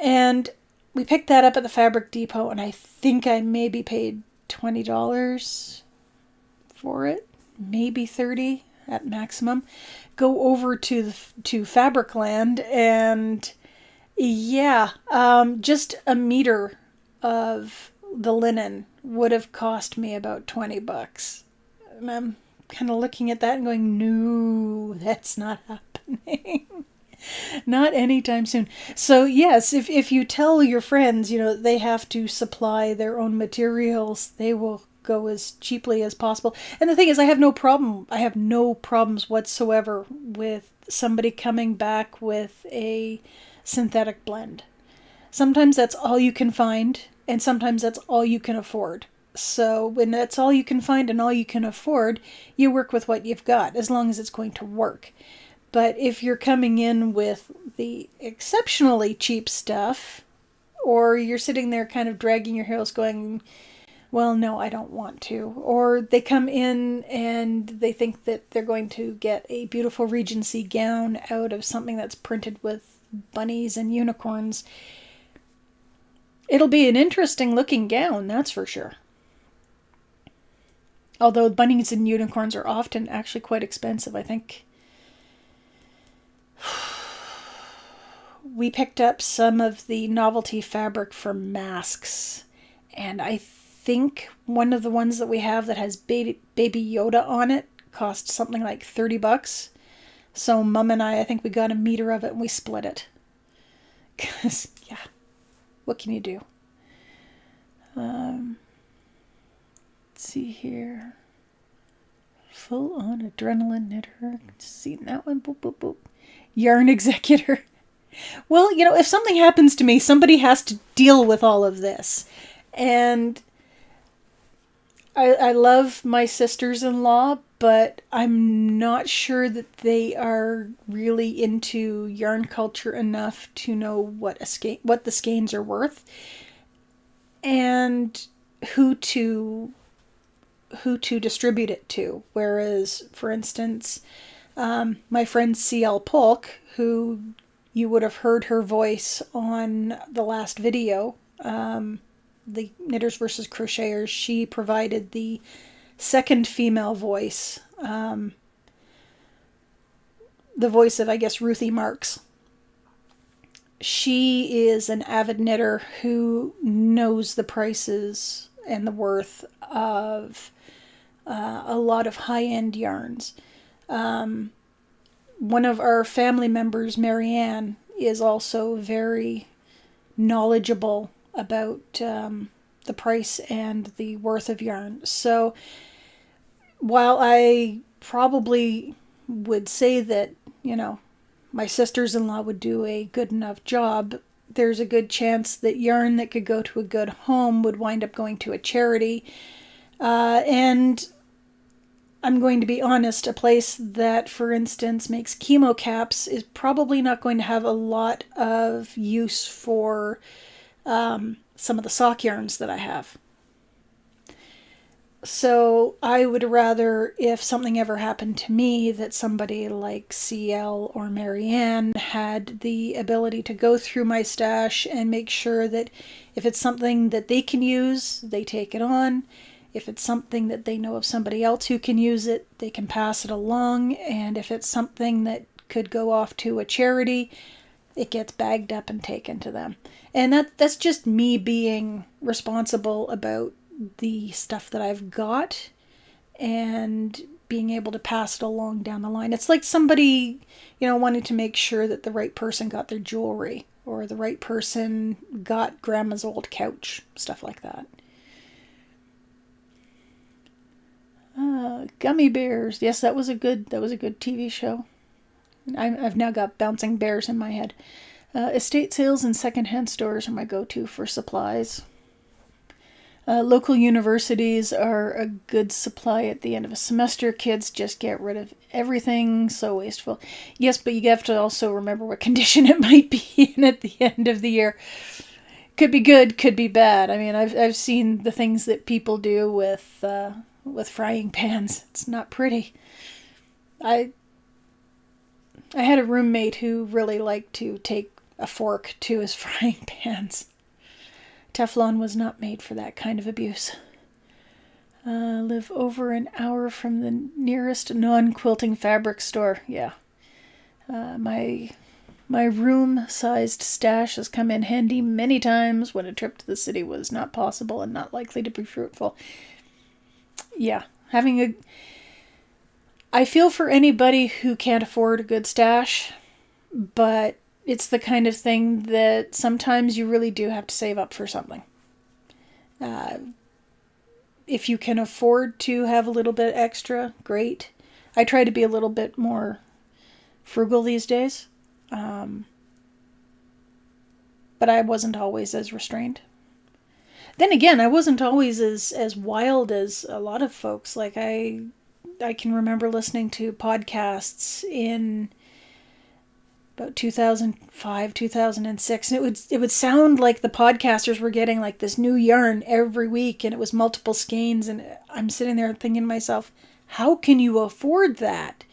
Speaker 1: And we picked that up at the Fabric Depot, and I think I maybe paid $20 for it, maybe $30 at maximum. Go over to Fabricland, and yeah, just a meter of the linen would have cost me about $20. And I'm kind of looking at that and going, no, that's not happening. Not anytime soon. So yes, if you tell your friends, they have to supply their own materials, they will go as cheaply as possible. And the thing is, I have no problems whatsoever with somebody coming back with a synthetic blend. Sometimes that's all you can find, and sometimes that's all you can afford. So when that's all you can find and all you can afford, you work with what you've got, as long as it's going to work. But if you're coming in with the exceptionally cheap stuff, or you're sitting there kind of dragging your heels going, well, no, I don't want to. Or they come in and they think that they're going to get a beautiful Regency gown out of something that's printed with bunnies and unicorns. It'll be an interesting looking gown, that's for sure. Although bunnies and unicorns are often actually quite expensive, I think. We picked up some of the novelty fabric for masks, and I think one of the ones that we have that has baby Yoda on it cost something like $30. So Mum and I think we got a meter of it and we split it. Because, yeah, what can you do? Let's see here. Full on adrenaline knitter. Seen that one? Boop, boop, boop. Yarn executor. Well, if something happens to me, somebody has to deal with all of this. And I love my sisters-in-law, but I'm not sure that they are really into yarn culture enough to know what the skeins are worth, and who to distribute it to. Whereas, for instance, my friend C.L. Polk, who you would have heard her voice on the last video, the Knitters versus Crocheters, she provided the second female voice, the voice of, I guess, Ruthie Marks. She is an avid knitter who knows the prices and the worth of a lot of high-end yarns. One of our family members, Marianne, is also very knowledgeable about the price and the worth of yarn. So while I probably would say that, my sisters-in-law would do a good enough job, there's a good chance that yarn that could go to a good home would wind up going to a charity. And I'm going to be honest, a place that, for instance, makes chemo caps is probably not going to have a lot of use for some of the sock yarns that I have. So I would rather, if something ever happened to me, that somebody like CL or Marianne had the ability to go through my stash and make sure that if it's something that they can use, they take it on. If it's something that they know of somebody else who can use it, they can pass it along. And if it's something that could go off to a charity, it gets bagged up and taken to them. And that's just me being responsible about the stuff that I've got and being able to pass it along down the line. It's like somebody, wanting to make sure that the right person got their jewelry, or the right person got grandma's old couch, stuff like that. Gummy bears. Yes, that was a good TV show. I've now got bouncing bears in my head. Estate sales and secondhand stores are my go-to for supplies. Local universities are a good supply at the end of a semester. Kids just get rid of everything, so wasteful. Yes, but you have to also remember what condition it might be in at the end of the year. Could be good, could be bad. I mean, I've seen the things that people do with frying pans. It's not pretty. I had a roommate who really liked to take a fork to his frying pans. Teflon was not made for that kind of abuse. Live over an hour from the nearest non-quilting fabric store. Yeah. My room-sized stash has come in handy many times when a trip to the city was not possible and not likely to be fruitful. Yeah. I feel for anybody who can't afford a good stash, but it's the kind of thing that sometimes you really do have to save up for something. If you can afford to have a little bit extra, great. I try to be a little bit more frugal these days, but I wasn't always as restrained. Then again, I wasn't always as wild as a lot of folks. Like I can remember listening to podcasts in about 2005, 2006, and it would sound like the podcasters were getting like this new yarn every week, and it was multiple skeins, and I'm sitting there thinking to myself, how can you afford that?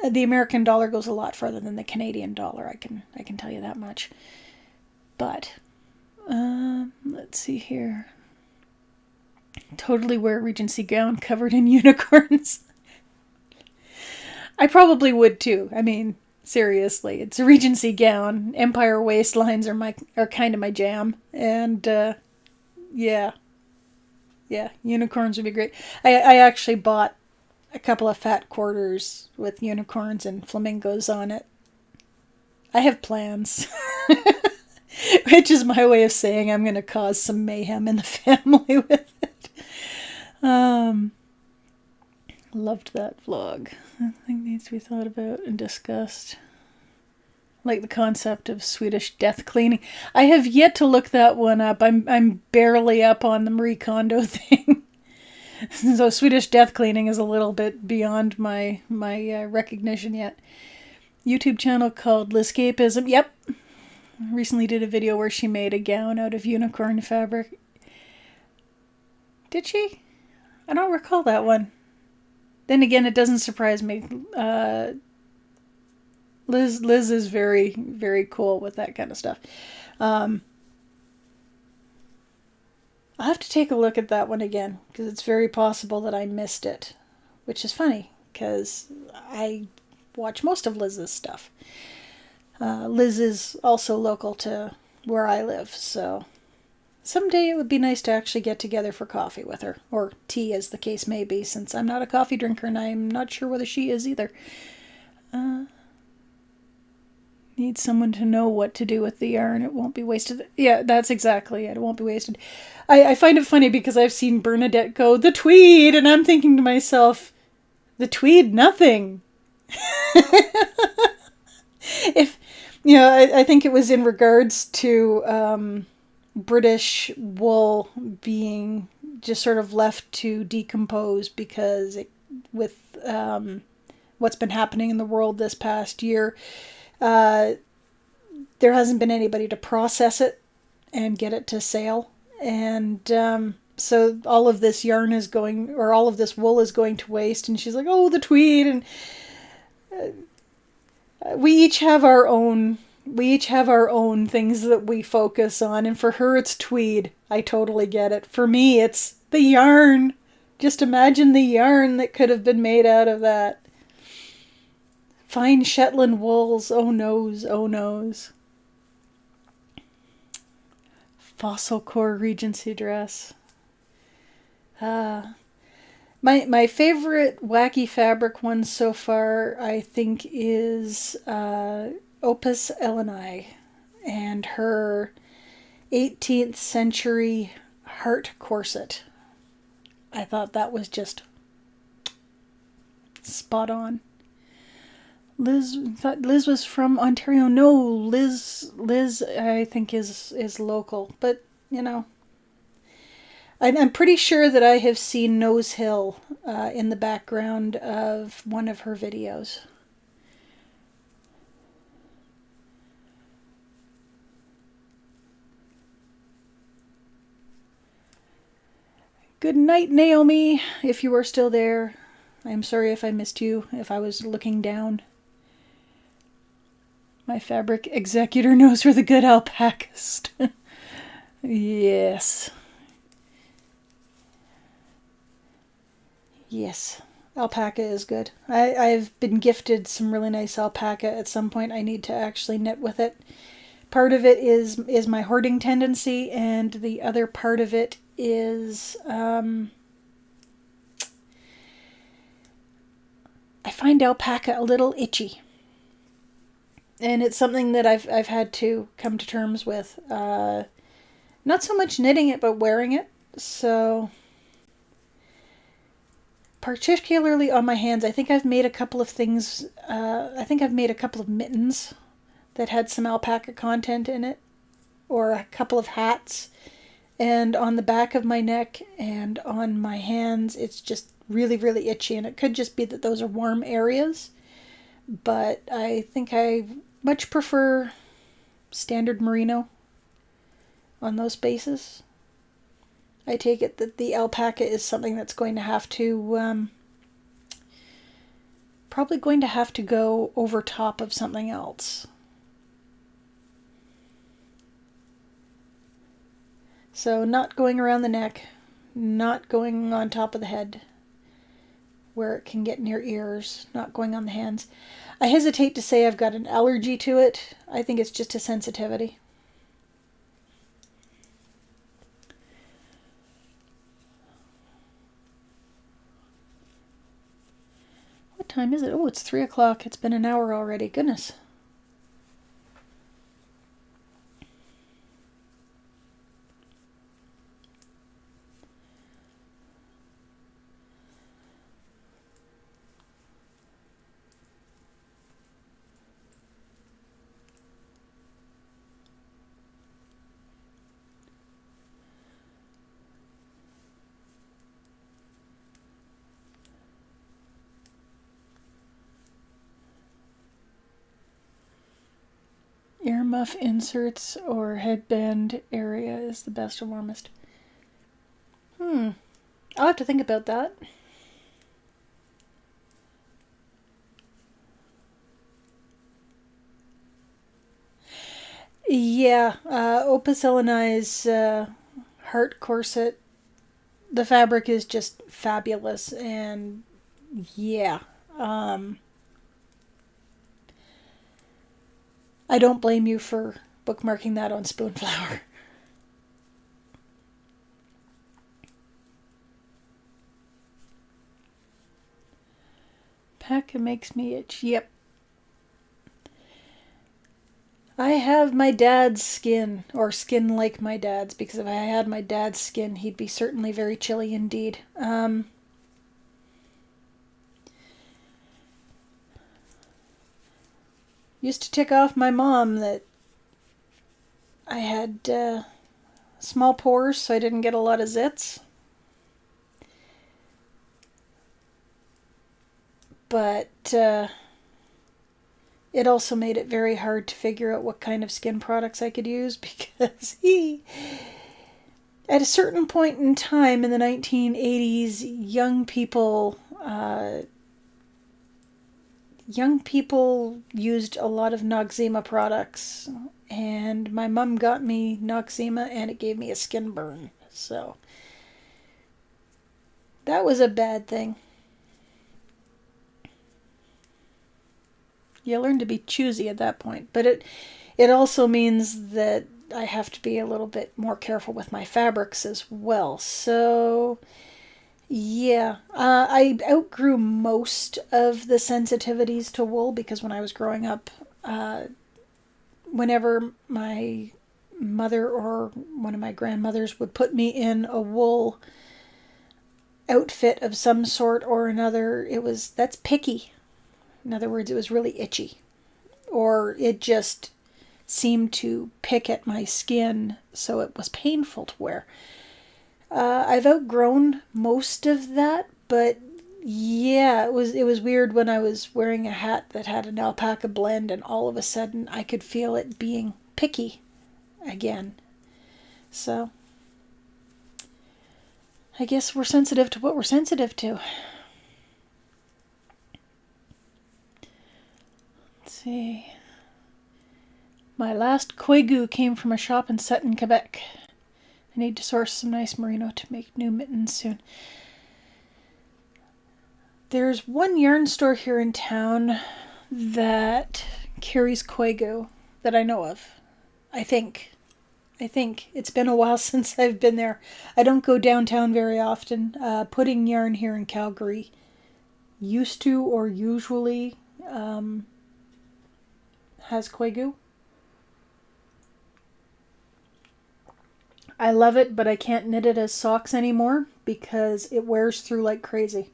Speaker 1: The American dollar goes a lot further than the Canadian dollar, I can tell you that much. But let's see here. Totally wear a Regency gown covered in unicorns. I probably would too. I mean, seriously, it's a Regency gown. Empire waistlines are kind of my jam, and yeah, unicorns would be great. I actually bought a couple of fat quarters with unicorns and flamingos on it. I have plans, which is my way of saying I'm going to cause some mayhem in the family with it. Loved that vlog. I think needs to be thought about and discussed. Like the concept of Swedish death cleaning. I have yet to look that one up. I'm barely up on the Marie Kondo thing. So Swedish death cleaning is a little bit beyond my recognition yet. YouTube channel called Liscapism. Yep. Recently did a video where she made a gown out of unicorn fabric. Did she? I don't recall that one. Then again, it doesn't surprise me. Liz is very, very cool with that kind of stuff. I'll have to take a look at that one again, because it's very possible that I missed it, which is funny, because I watch most of Liz's stuff. Liz is also local to where I live, so someday it would be nice to actually get together for coffee with her, or tea as the case may be, since I'm not a coffee drinker and I'm not sure whether she is either. Need someone to know what to do with the yarn. It won't be wasted. Yeah, that's exactly it. It won't be wasted. I find it funny because I've seen Bernadette go, the tweed, and I'm thinking to myself, the tweed, nothing. If, I think it was in regards to British wool being just sort of left to decompose because with what's been happening in the world this past year, there hasn't been anybody to process it and get it to sale. And so all of this yarn is going, or all of this wool is going to waste. And she's like, oh, the tweed. And we each have our own things that we focus on. And for her, it's tweed. I totally get it. For me, it's the yarn. Just imagine the yarn that could have been made out of that. Fine Shetland wools. Oh, noes. Oh, noes. Fossil core Regency dress. My favorite wacky fabric one so far, I think, is Opus Eleni and her 18th century heart corset. I thought that was just spot on. Liz was from Ontario. No, Liz I think is local, but I'm pretty sure that I have seen Nose Hill in the background of one of her videos. Good night, Naomi, if you are still there. I'm sorry if I missed you, if I was looking down. My fabric executor knows where the good alpacas. Yes. Yes. Alpaca is good. I've been gifted some really nice alpaca. At some point I need to actually knit with it. Part of it is my hoarding tendency, and the other part of it is I find alpaca a little itchy. And it's something that I've had to come to terms with. Not so much knitting it, but wearing it. So, particularly on my hands, I think I've made a couple of things. I think I've made a couple of mittens that had some alpaca content in it, or a couple of hats. And on the back of my neck and on my hands, it's just really, really itchy. And it could just be that those are warm areas. But I think I much prefer standard merino on those bases. I take it that the alpaca is something that's going to have to probably going to have to go over top of something else. So not going around the neck, not going on top of the head where it can get near ears, not going on the hands. I hesitate to say I've got an allergy to it. I think it's just a sensitivity. What time is it? Oh, it's 3 o'clock. It's been an hour already. Goodness. Earmuff inserts or headband area is the best or warmest. I'll have to think about that. Yeah, Opus Eleni's heart corset. The fabric is just fabulous, and yeah, I don't blame you for bookmarking that on Spoonflower. Paca makes me itch. Yep. I have my dad's skin, or skin like my dad's, because if I had my dad's skin, he'd be certainly very chilly indeed. Used to tick off my mom that I had small pores, so I didn't get a lot of zits. But it also made it very hard to figure out what kind of skin products I could use, because at a certain point in time in the 1980s, young people used a lot of Noxzema products, and my mom got me Noxzema and it gave me a skin burn. So that was a bad thing. You learn to be choosy at that point, but it also means that I have to be a little bit more careful with my fabrics as well. So yeah, I outgrew most of the sensitivities to wool, because when I was growing up, whenever my mother or one of my grandmothers would put me in a wool outfit of some sort or another, that's picky. In other words, it was really itchy, or it just seemed to pick at my skin, so it was painful to wear. I've outgrown most of that, but yeah, it was weird when I was wearing a hat that had an alpaca blend, and all of a sudden I could feel it being picky again. So I guess we're sensitive to what we're sensitive to. Let's see. My last koigu came from a shop in Sutton, Quebec. I need to source some nice merino to make new mittens soon. There's one yarn store here in town that carries koigu that I know of. I think. It's been a while since I've been there. I don't go downtown very often. Putting yarn here in Calgary used to or usually has koigu. I love it, but I can't knit it as socks anymore because it wears through like crazy.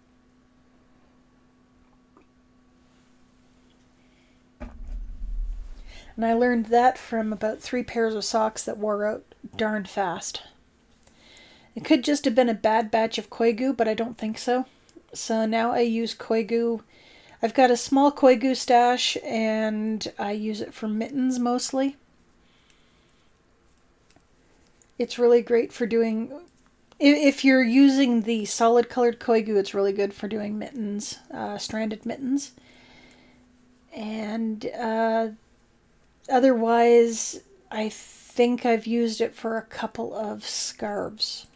Speaker 1: And I learned that from about 3 pairs of socks that wore out darn fast. It could just have been a bad batch of koigu, but I don't think so. So now I use koigu. I've got a small koigu stash, and I use it for mittens mostly. It's really great for doing, if you're using the solid colored koigu, it's really good for doing mittens, stranded mittens. And otherwise, I think I've used it for a couple of scarves,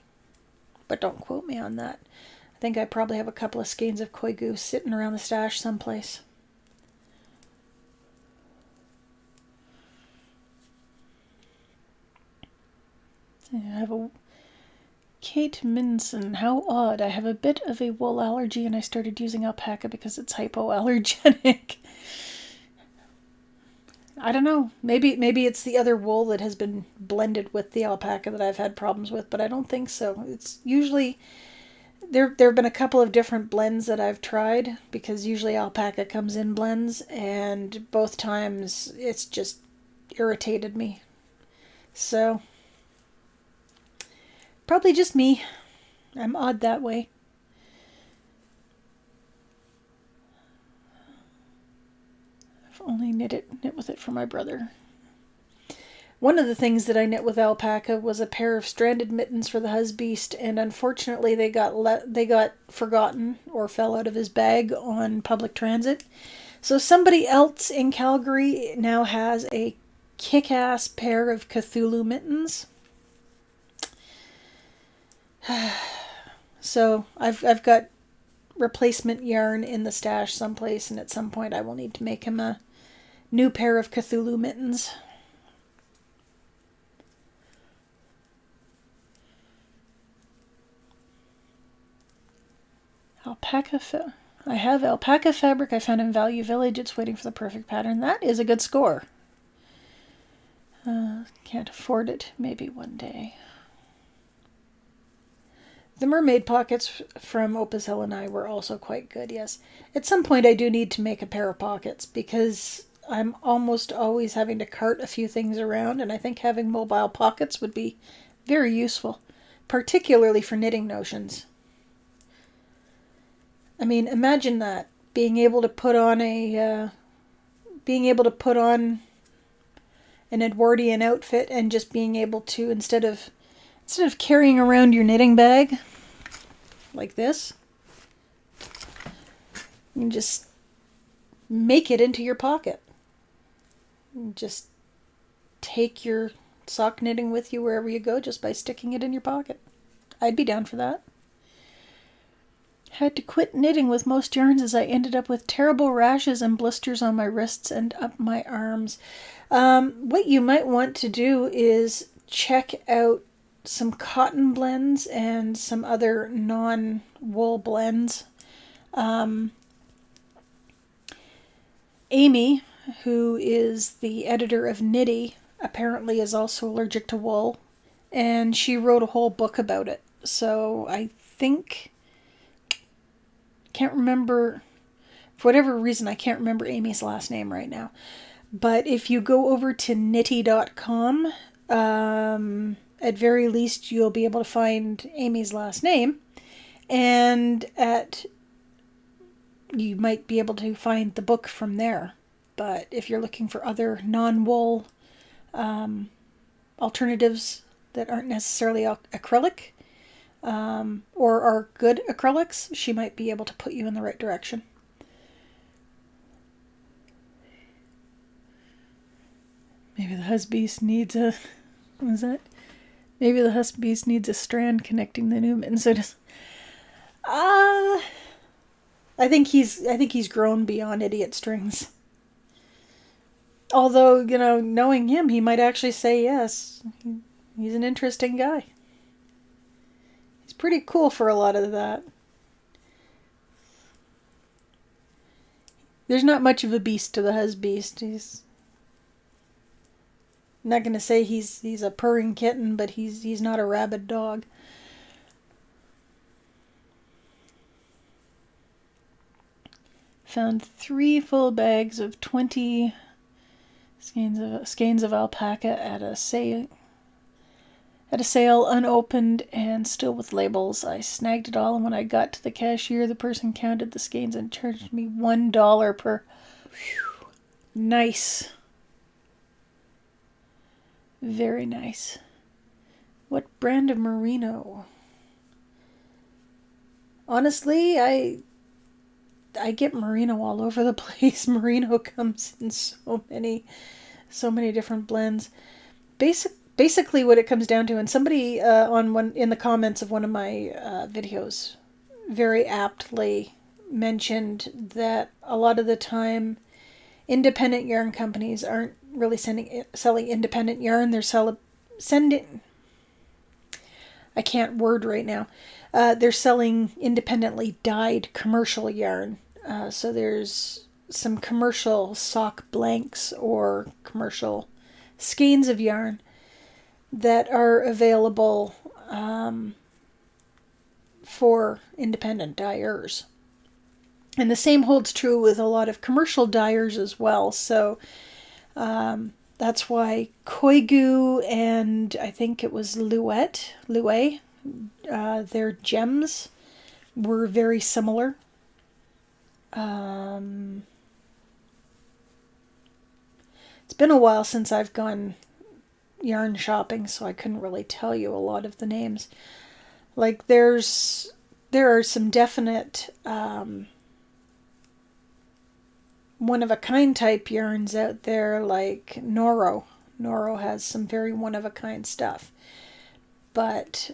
Speaker 1: but don't quote me on that. I think I probably have a couple of skeins of koigu sitting around the stash someplace. I have a Kate Minson. How odd. I have a bit of a wool allergy and I started using alpaca because it's hypoallergenic. I don't know. Maybe it's the other wool that has been blended with the alpaca that I've had problems with, but I don't think so. It's usually there have been a couple of different blends that I've tried because usually alpaca comes in blends, and both times it's just irritated me. So probably just me. I'm odd that way. I've only knit with it for my brother. One of the things that I knit with alpaca was a pair of stranded mittens for the husbeast, and unfortunately they got forgotten or fell out of his bag on public transit. So somebody else in Calgary now has a kick-ass pair of Cthulhu Mittens. So I've got replacement yarn in the stash someplace, and at some point I will need to make him a new pair of Cthulhu Mittens. I have alpaca fabric I found in Value Village. It's waiting for the perfect pattern. That is a good score. Can't afford it. Maybe one day. The mermaid pockets from Opus Heleni were also quite good, yes. At some point I do need to make a pair of pockets because I'm almost always having to cart a few things around, and I think having mobile pockets would be very useful, particularly for knitting notions. I mean, imagine that, being able to put on an Edwardian outfit and just being able to, instead of carrying around your knitting bag like this, you just make it into your pocket. Just take your sock knitting with you wherever you go just by sticking it in your pocket. I'd be down for that. Had to quit knitting with most yarns as I ended up with terrible rashes and blisters on my wrists and up my arms. What you might want to do is check out some cotton blends and some other non-wool blends. Amy, who is the editor of Knitty, apparently is also allergic to wool, and she wrote a whole book about it. So I think, can't remember, for whatever reason, I can't remember Amy's last name right now. But if you go over to knitty.com, at very least you'll be able to find Amy's last name, and you might be able to find the book from there. But if you're looking for other non-wool alternatives that aren't necessarily acrylic, or are good acrylics, she might be able to put you in the right direction. Maybe the husbeast needs a... What was that? Maybe the husbeast needs a strand connecting the new mittens. So just... I think he's grown beyond idiot strings. Although, knowing him, he might actually say yes. He's an interesting guy. He's pretty cool for a lot of that. There's not much of a beast to the husbeast. He's... I'm not going to say he's a purring kitten, but he's not a rabid dog. Found 3 full bags of 20 skeins of alpaca at a sale unopened and still with labels. I snagged it all, and when I got to the cashier, the person counted the skeins and charged me $1 per. Whew. Nice. Very nice. What brand of merino? Honestly, I get merino all over the place. Merino comes in so many different blends. Basically what it comes down to, and somebody in the comments of one of my videos very aptly mentioned that a lot of the time independent yarn companies aren't really selling independent yarn. They're sending... I can't word right now. They're selling independently dyed commercial yarn. So there's some commercial sock blanks or commercial skeins of yarn that are available for independent dyers. And the same holds true with a lot of commercial dyers as well. So that's why Koigu and I think it was Louet, their gems were very similar. It's been a while since I've gone yarn shopping, so I couldn't really tell you a lot of the names. Like there are some definite one-of-a-kind type yarns out there, like Noro. Noro has some very one-of-a-kind stuff. But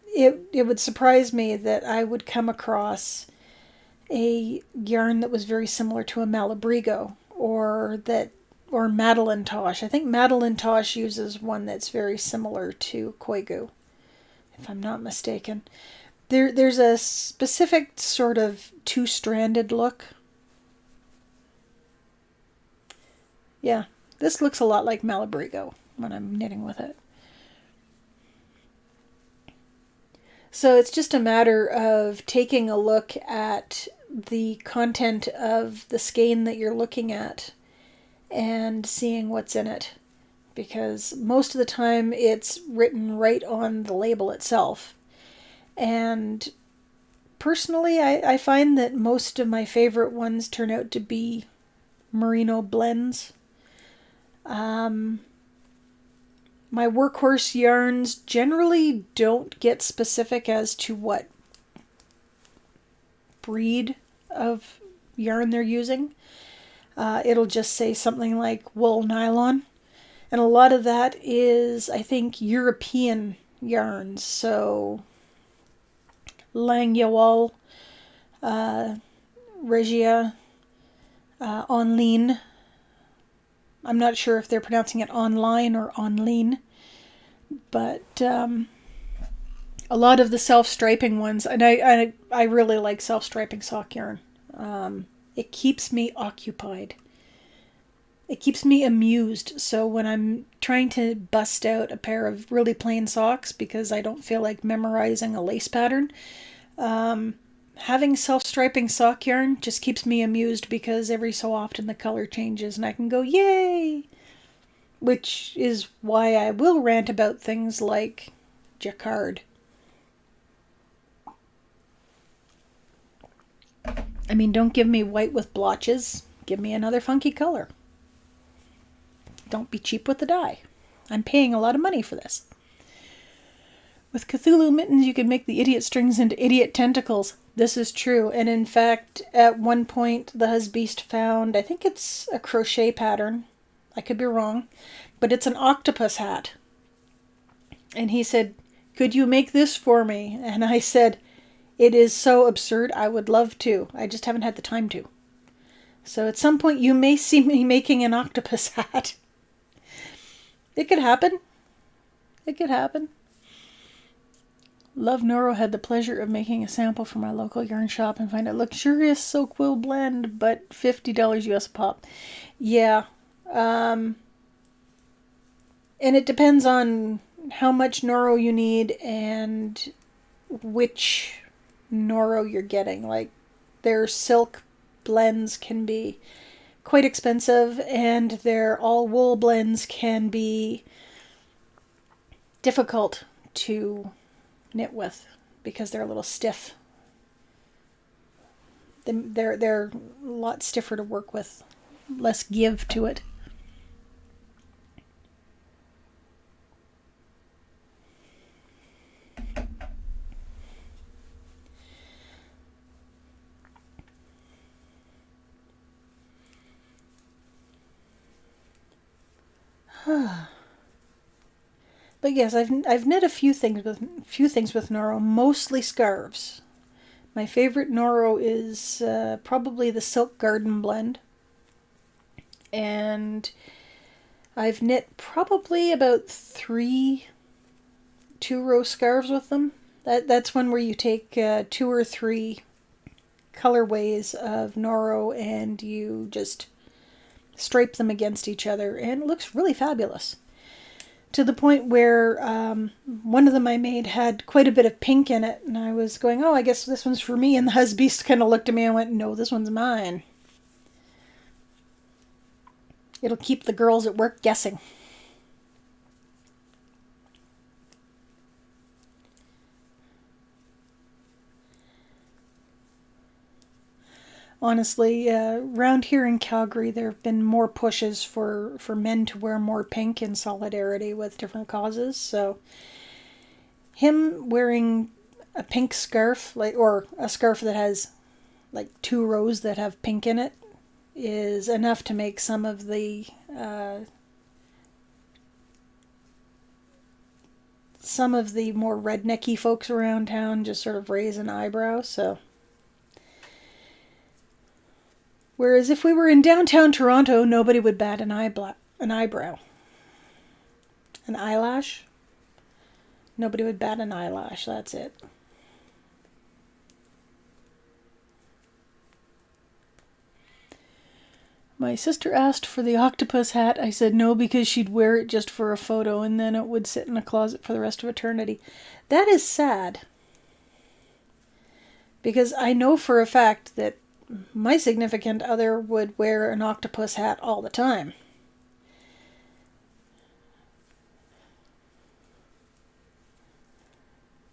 Speaker 1: it would surprise me that I would come across a yarn that was very similar to a Malabrigo or Madeline Tosh. I think Madeline Tosh uses one that's very similar to Koigu, if I'm not mistaken. There's a specific sort of two-stranded look. Yeah, this looks a lot like Malabrigo when I'm knitting with it. So it's just a matter of taking a look at the content of the skein that you're looking at and seeing what's in it. Because most of the time it's written right on the label itself. And personally, I find that most of my favorite ones turn out to be merino blends. My workhorse yarns generally don't get specific as to what breed of yarn they're using. It'll just say something like wool nylon. And a lot of that is, I think, European yarns. So Langyawal, Regia, Online. I'm not sure if they're pronouncing it online or online, but a lot of the self-striping ones, and I really like self-striping sock yarn. It keeps me occupied. It keeps me amused. So when I'm trying to bust out a pair of really plain socks because I don't feel like memorizing a lace pattern, having self-striping sock yarn just keeps me amused because every so often the color changes and I can go, yay! which is why I will rant about things like jacquard. I mean, don't give me white with blotches. Give me another funky color. Don't be cheap with the dye. I'm paying a lot of money for this. With Cthulhu Mittens, you can make the idiot strings into idiot tentacles. This is true. And in fact, at one point, the husbeast found, I think it's a crochet pattern. I could be wrong. But it's an octopus hat. And he said, could you make this for me? And I said, it is so absurd. I would love to. I just haven't had the time to. So at some point, you may see me making an octopus hat. It could happen. It could happen. Love Noro had the pleasure of making a sample for my local yarn shop and find a luxurious silk wool blend, but $50 US a pop. Yeah. And it depends on how much Noro you need and which Noro you're getting. Like, their silk blends can be quite expensive, and their all wool blends can be difficult to knit with because they're a little stiff. They're a lot stiffer to work with, less give to it. But yes, I've knit a few things with Noro, mostly scarves. My favorite Noro is probably the Silk Garden blend, and I've knit probably about 3 2-row scarves with them. That's one where you take 2 or 3 colorways of Noro and you just stripe them against each other, and it looks really fabulous. To the point where one of them I made had quite a bit of pink in it, and I was going, oh, I guess this one's for me, and the husbeast kind of looked at me and went, no, this one's mine. It'll keep the girls at work guessing. Honestly, around here in Calgary, there have been more pushes for men to wear more pink in solidarity with different causes. So him wearing a pink scarf, or a scarf that has like 2 rows that have pink in it, is enough to make some of the more rednecky folks around town just sort of raise an eyebrow. So. Whereas if we were in downtown Toronto, nobody would bat an eyebrow. An eyelash? Nobody would bat an eyelash, that's it. My sister asked for the octopus hat. I said no because she'd wear it just for a photo and then it would sit in a closet for the rest of eternity. That is sad. Because I know for a fact that my significant other would wear an octopus hat all the time.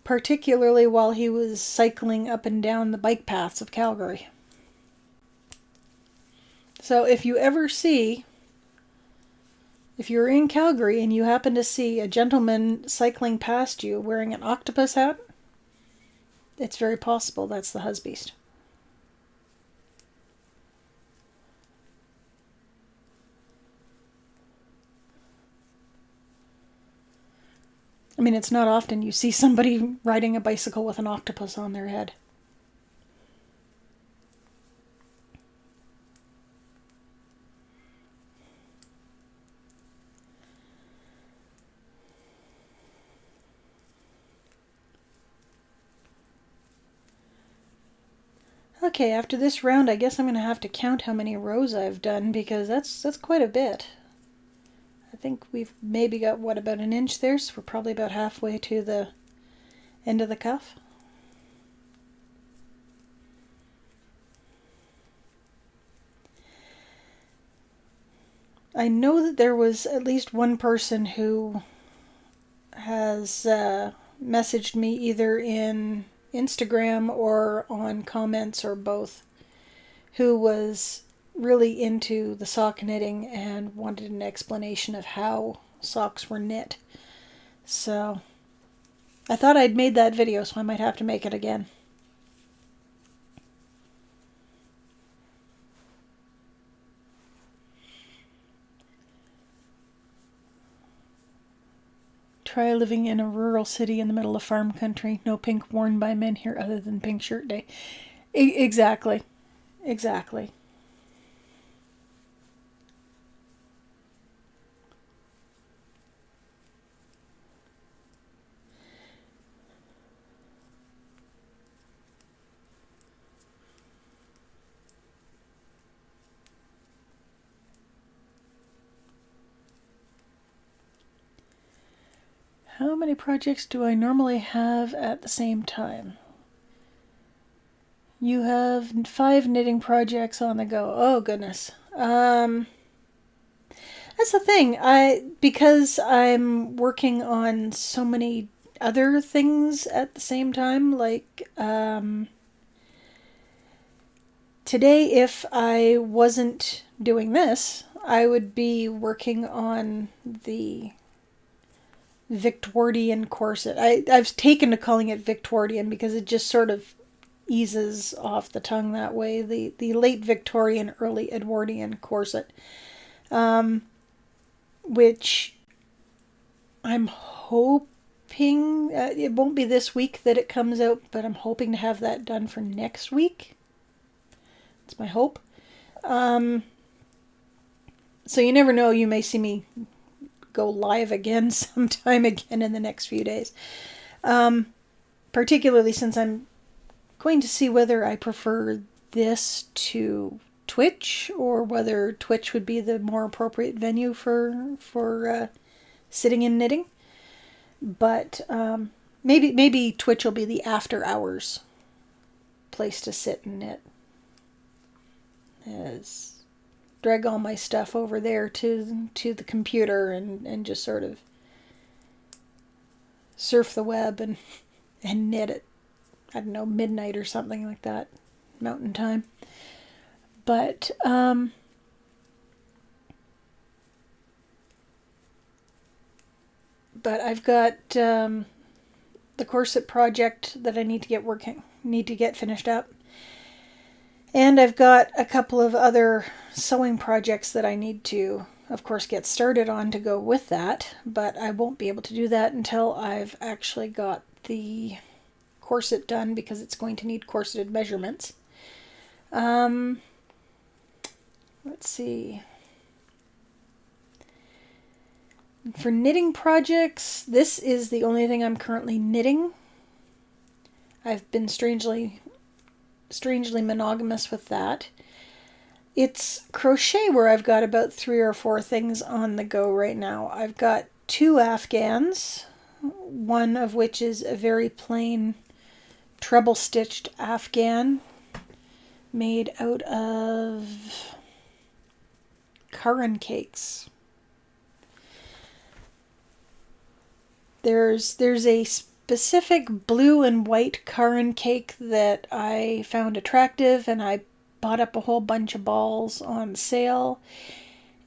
Speaker 1: Particularly while he was cycling up and down the bike paths of Calgary. So if you're in Calgary and you happen to see a gentleman cycling past you wearing an octopus hat, it's very possible that's the husbeast. I mean, it's not often you see somebody riding a bicycle with an octopus on their head. Okay, after this round, I guess I'm going to have to count how many rows I've done, because that's quite a bit. I think we've maybe got, about an inch there, so we're probably about halfway to the end of the cuff. I know that there was at least one person who has messaged me either in Instagram or on comments or both, who was really into the sock knitting and wanted an explanation of how socks were knit. So I thought I'd made that video, so I might have to make it again. Try living in a rural city in the middle of farm country. No pink worn by men here other than Pink Shirt Day. Exactly. Exactly. How many projects do I normally have at the same time? You have 5 knitting projects on the go. Oh goodness. That's the thing. Because I'm working on so many other things at the same time, like today, if I wasn't doing this, I would be working on the Victorian corset. I've taken to calling it Victorian because it just sort of eases off the tongue that way. The late Victorian, early Edwardian corset, which I'm hoping it won't be this week that it comes out, but I'm hoping to have that done for next week. That's my hope. So you never know, you may see me go live again sometime again in the next few days. Particularly since I'm going to see whether I prefer this to Twitch or whether Twitch would be the more appropriate venue for sitting and knitting. But maybe Twitch will be the after hours place to sit and knit. Drag all my stuff over there to the computer and just sort of surf the web and knit at, I don't know, midnight or something like that, mountain time. But I've got the corset project that I need to get finished up. And I've got a couple of other sewing projects that I need to, of course, get started on to go with that, but I won't be able to do that until I've actually got the corset done because it's going to need corseted measurements. Let's see. For knitting projects, this is the only thing I'm currently knitting. I've been strangely monogamous with that. It's crochet where I've got about 3 or 4 things on the go right now. I've got 2 Afghans, one of which is a very plain treble stitched Afghan made out of currant cakes. There's a specific blue and white currant cake that I found attractive, and I bought up a whole bunch of balls on sale,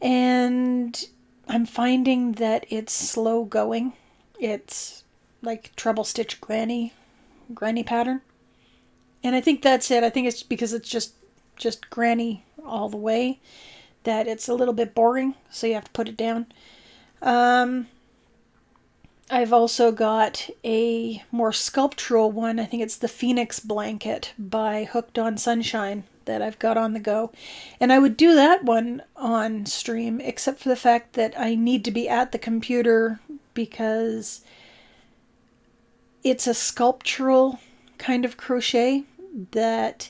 Speaker 1: and I'm finding that it's slow going. It's like treble stitch granny pattern, and I think that's it. I think it's because it's just granny all the way that it's a little bit boring, so you have to put it down. I've also got a more sculptural one. I think it's the Phoenix Blanket by Hooked on Sunshine that I've got on the go. And I would do that one on stream, except for the fact that I need to be at the computer because it's a sculptural kind of crochet that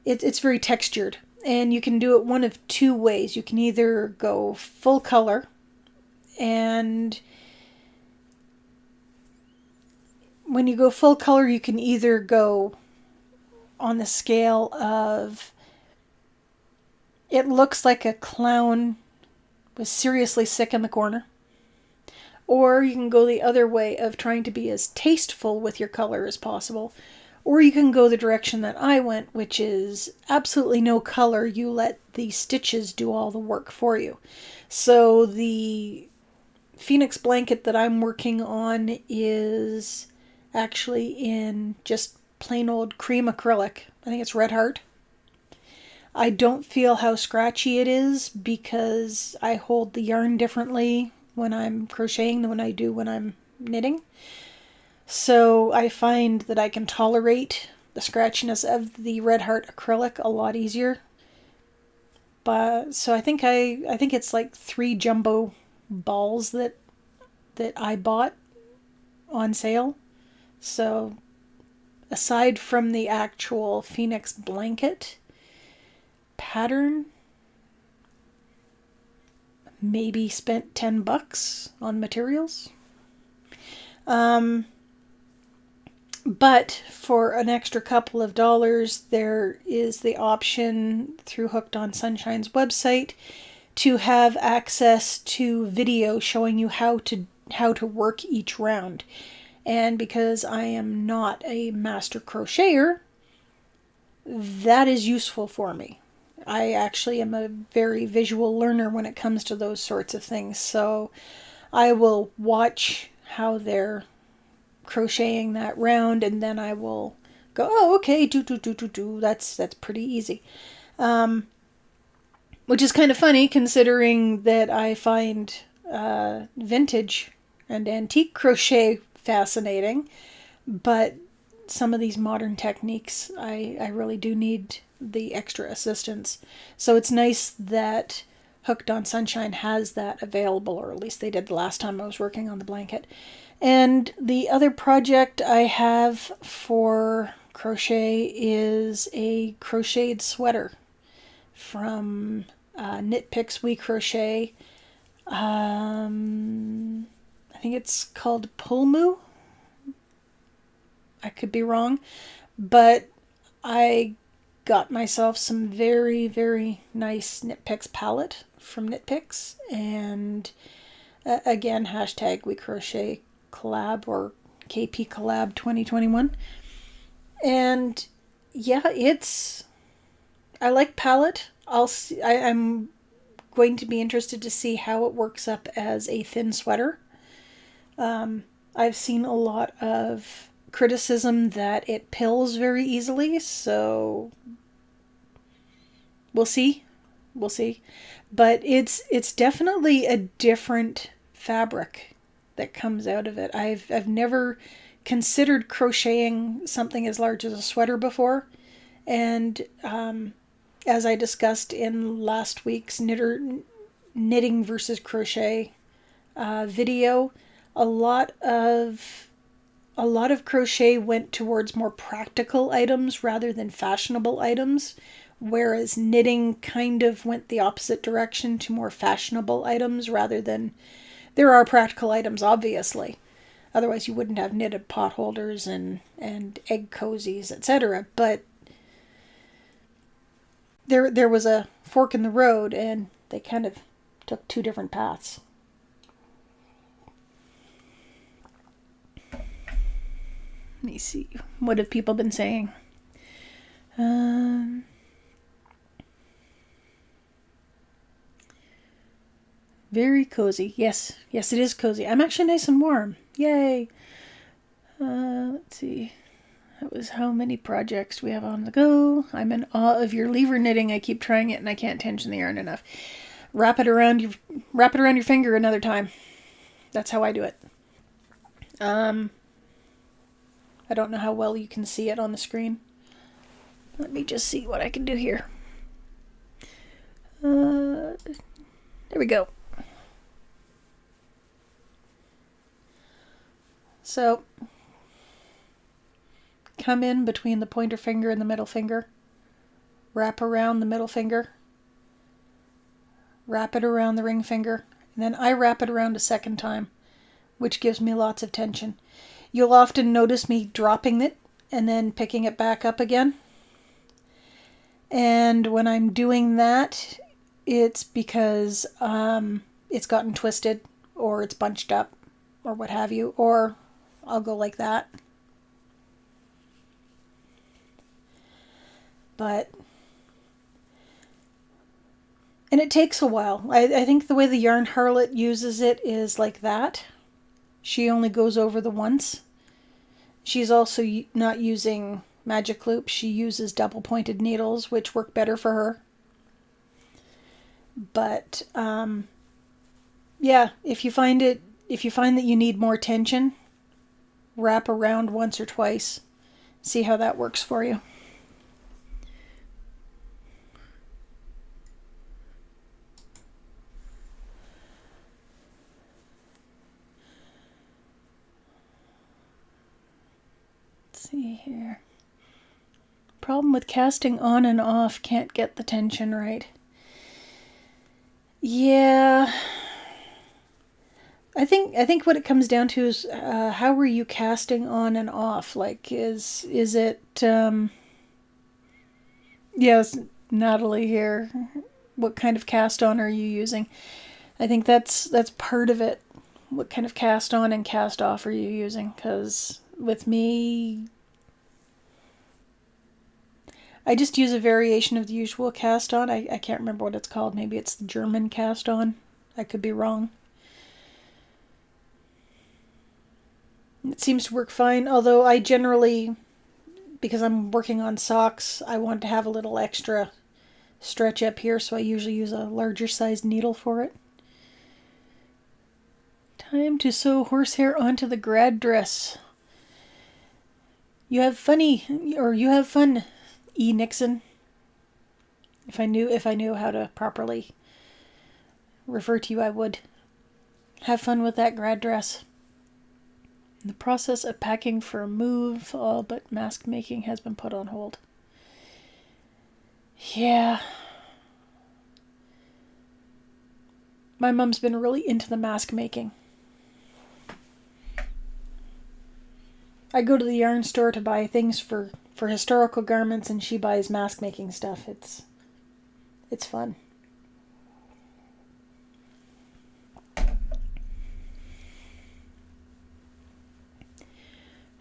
Speaker 1: it's very textured. And you can do it one of 2 ways. You can either go full color, and when you go full color, you can either go on the scale of, it looks like a clown was seriously sick in the corner. Or you can go the other way of trying to be as tasteful with your color as possible. Or you can go the direction that I went, which is absolutely no color. You let the stitches do all the work for you. So the Phoenix blanket that I'm working on is actually in just plain old cream acrylic. I think it's Red Heart. I don't feel how scratchy it is because I hold the yarn differently when I'm crocheting than when I do when I'm knitting. So I find that I can tolerate the scratchiness of the Red Heart acrylic a lot easier. But so I think it's like 3 jumbo balls that I bought on sale. So aside from the actual Phoenix blanket pattern, maybe spent $10 on materials. But for an extra couple of dollars, there is the option through Hooked on Sunshine's website to have access to video showing you how to work each round. And because I am not a master crocheter, that is useful for me. I actually am a very visual learner when it comes to those sorts of things. So I will watch how they're crocheting that round, and then I will go, oh, okay, do. That's pretty easy. Which is kind of funny considering that I find vintage and antique crochet fascinating, but some of these modern techniques, I really do need the extra assistance. So it's nice that Hooked on Sunshine has that available, or at least they did the last time I was working on the blanket. And the other project I have for crochet is a crocheted sweater from Knit Picks We Crochet. I think it's called Pulmu. I could be wrong, but I got myself some very, very nice Knit Picks palette from Knit Picks, and again, hashtag We Crochet collab or KP collab 2021. And yeah, I like palette. I'm going to be interested to see how it works up as a thin sweater. I've seen a lot of criticism that it pills very easily, so we'll see. But it's definitely a different fabric that comes out of it. I've never considered crocheting something as large as a sweater before, and as I discussed in last week's knitting versus crochet video, a lot of crochet went towards more practical items rather than fashionable items, whereas knitting kind of went the opposite direction to more fashionable items rather than... There are practical items, obviously. Otherwise you wouldn't have knitted pot holders and egg cozies, etc. But there was a fork in the road, and they kind of took 2 different paths. Let me see. What have people been saying? Very cozy. Yes, it is cozy. I'm actually nice and warm. Yay. Let's see. That was how many projects we have on the go. I'm in awe of your lever knitting. I keep trying it and I can't tension the yarn enough. Wrap it around your finger another time. That's how I do it. I don't know how well you can see it on the screen. Let me just see what I can do here. There we go. So, come in between the pointer finger and the middle finger. Wrap around the middle finger. Wrap it around the ring finger. And then I wrap it around a second time, which gives me lots of tension. You'll often notice me dropping it and then picking it back up again. And when I'm doing that, it's because it's gotten twisted or it's bunched up or what have you, or I'll go like that. And it takes a while. I think the way the Yarn Harlot uses it is like that. She only goes over the once. She's also not using magic loops. She uses double pointed needles, which work better for her. But yeah, if you find that you need more tension, wrap around once or twice. See how that works for you. See here. Problem with casting on and off, can't get the tension right. Yeah. I think what it comes down to is how are you casting on and off? Like is it yes, Natalie here. What kind of cast on are you using? I think that's part of it. What kind of cast on and cast off are you using? Because with me, I just use a variation of the usual cast on. I can't remember what it's called. Maybe it's the German cast on. I could be wrong. It seems to work fine, although I generally, because I'm working on socks, I want to have a little extra stretch up here, so I usually use a larger sized needle for it. Time to sew horsehair onto the grad dress. You have fun, E. Nixon. If I knew how to properly refer to you, I would. Have fun with that grad dress. In the process of packing for a move, all but mask making has been put on hold. Yeah. My mom's been really into the mask making. I go to the yarn store to buy things for historical garments, and she buys mask making stuff. It's fun.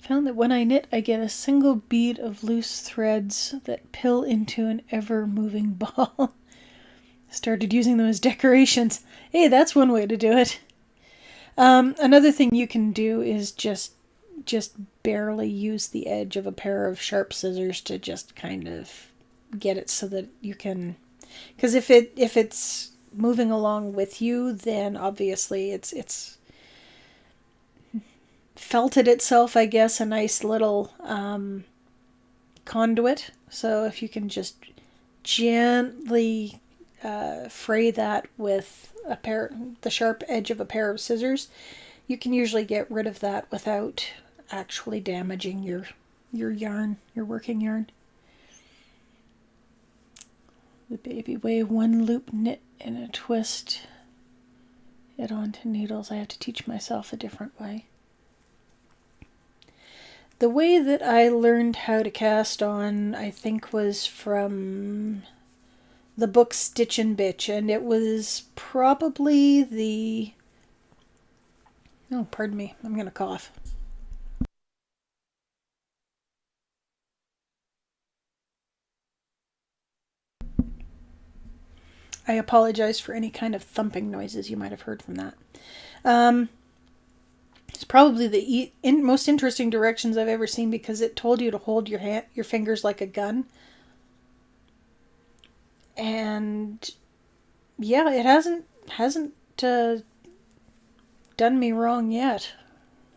Speaker 1: Found that when I knit, I get a single bead of loose threads that pill into an ever-moving ball. Started using them as decorations. Hey, that's one way to do it. Another thing you can do is just barely use the edge of a pair of sharp scissors to just kind of get it so that you can, because if it's moving along with you, then obviously it's felted itself, I guess, a nice little conduit. So if you can just gently fray that with the sharp edge of a pair of scissors, you can usually get rid of that without actually damaging your yarn, your working yarn. The baby way, one loop knit and a twist it onto needles. I have to teach myself a different way. The way that I learned how to cast on, I think, was from the book Stitch and Bitch, and it was probably the... Oh, pardon me, I'm going to cough. I apologize for any kind of thumping noises you might have heard from that. It's probably the most interesting directions I've ever seen, because it told you to hold your fingers like a gun. And yeah, it hasn't done me wrong yet.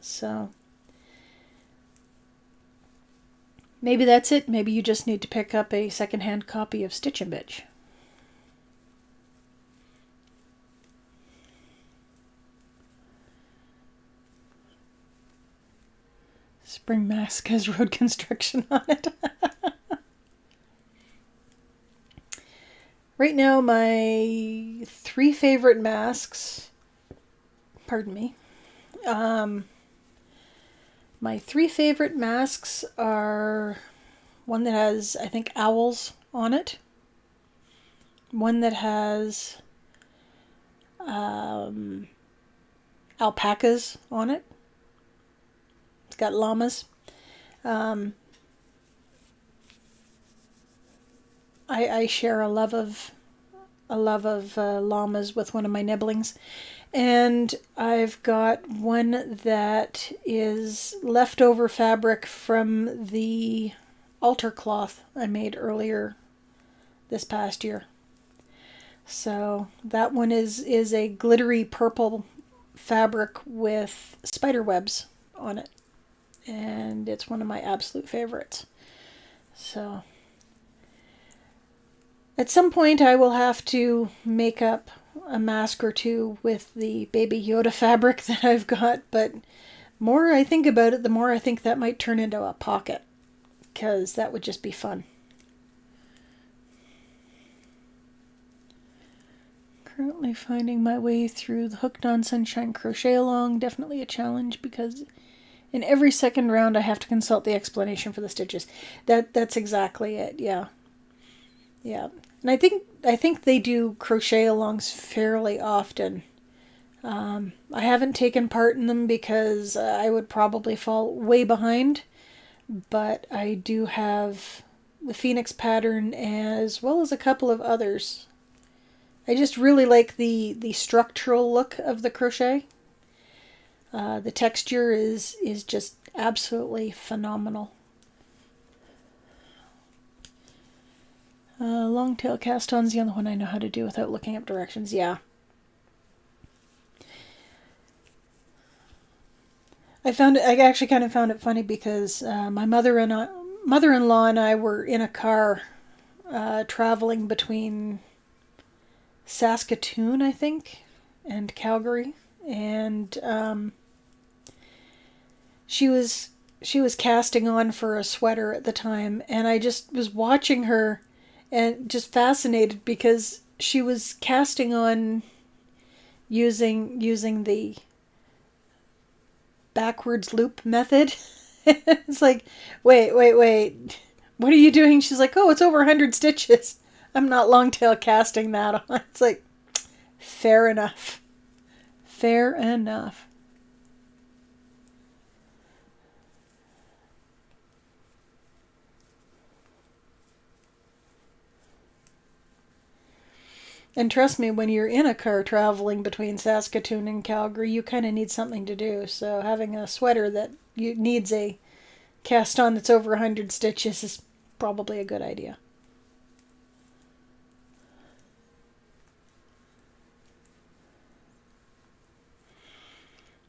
Speaker 1: So maybe that's it. Maybe you just need to pick up a secondhand copy of Stitch and Bitch. Spring mask has road construction on it. Right now, my three favorite masks, pardon me, my three favorite masks are one that has, I think, owls on it, one that has alpacas on it. It's got llamas. I share a love of llamas with one of my nibblings, and I've got one that is leftover fabric from the altar cloth I made earlier this past year. So that one is a glittery purple fabric with spider webs on it, and it's one of my absolute favorites. So at some point I will have to make up a mask or two with the Baby Yoda fabric that I've got, but more I think about it, the more I think that might turn into a pocket, because that would just be fun. Currently finding my way through the Hooked on Sunshine Crochet Along. Definitely a challenge, because in every second round I have to consult the explanation for the stitches. That's exactly it. Yeah. And I think they do crochet alongs fairly often. I haven't taken part in them because I would probably fall way behind, but I do have the Phoenix pattern as well as a couple of others. I just really like the structural look of the crochet. The texture is just absolutely phenomenal. Long tail cast on's the only one I know how to do without looking up directions. Yeah. I actually kind of found it funny because my mother-in-law and I were in a car traveling between Saskatoon, I think, and Calgary, and she was casting on for a sweater at the time, and I just was watching her and just fascinated because she was casting on using the backwards loop method. It's like, wait, what are you doing? She's like, oh, it's over 100 stitches. I'm not long tail casting that on. It's like, fair enough. And trust me, when you're in a car traveling between Saskatoon and Calgary, you kind of need something to do. So having a sweater that needs a cast on that's over 100 stitches is probably a good idea.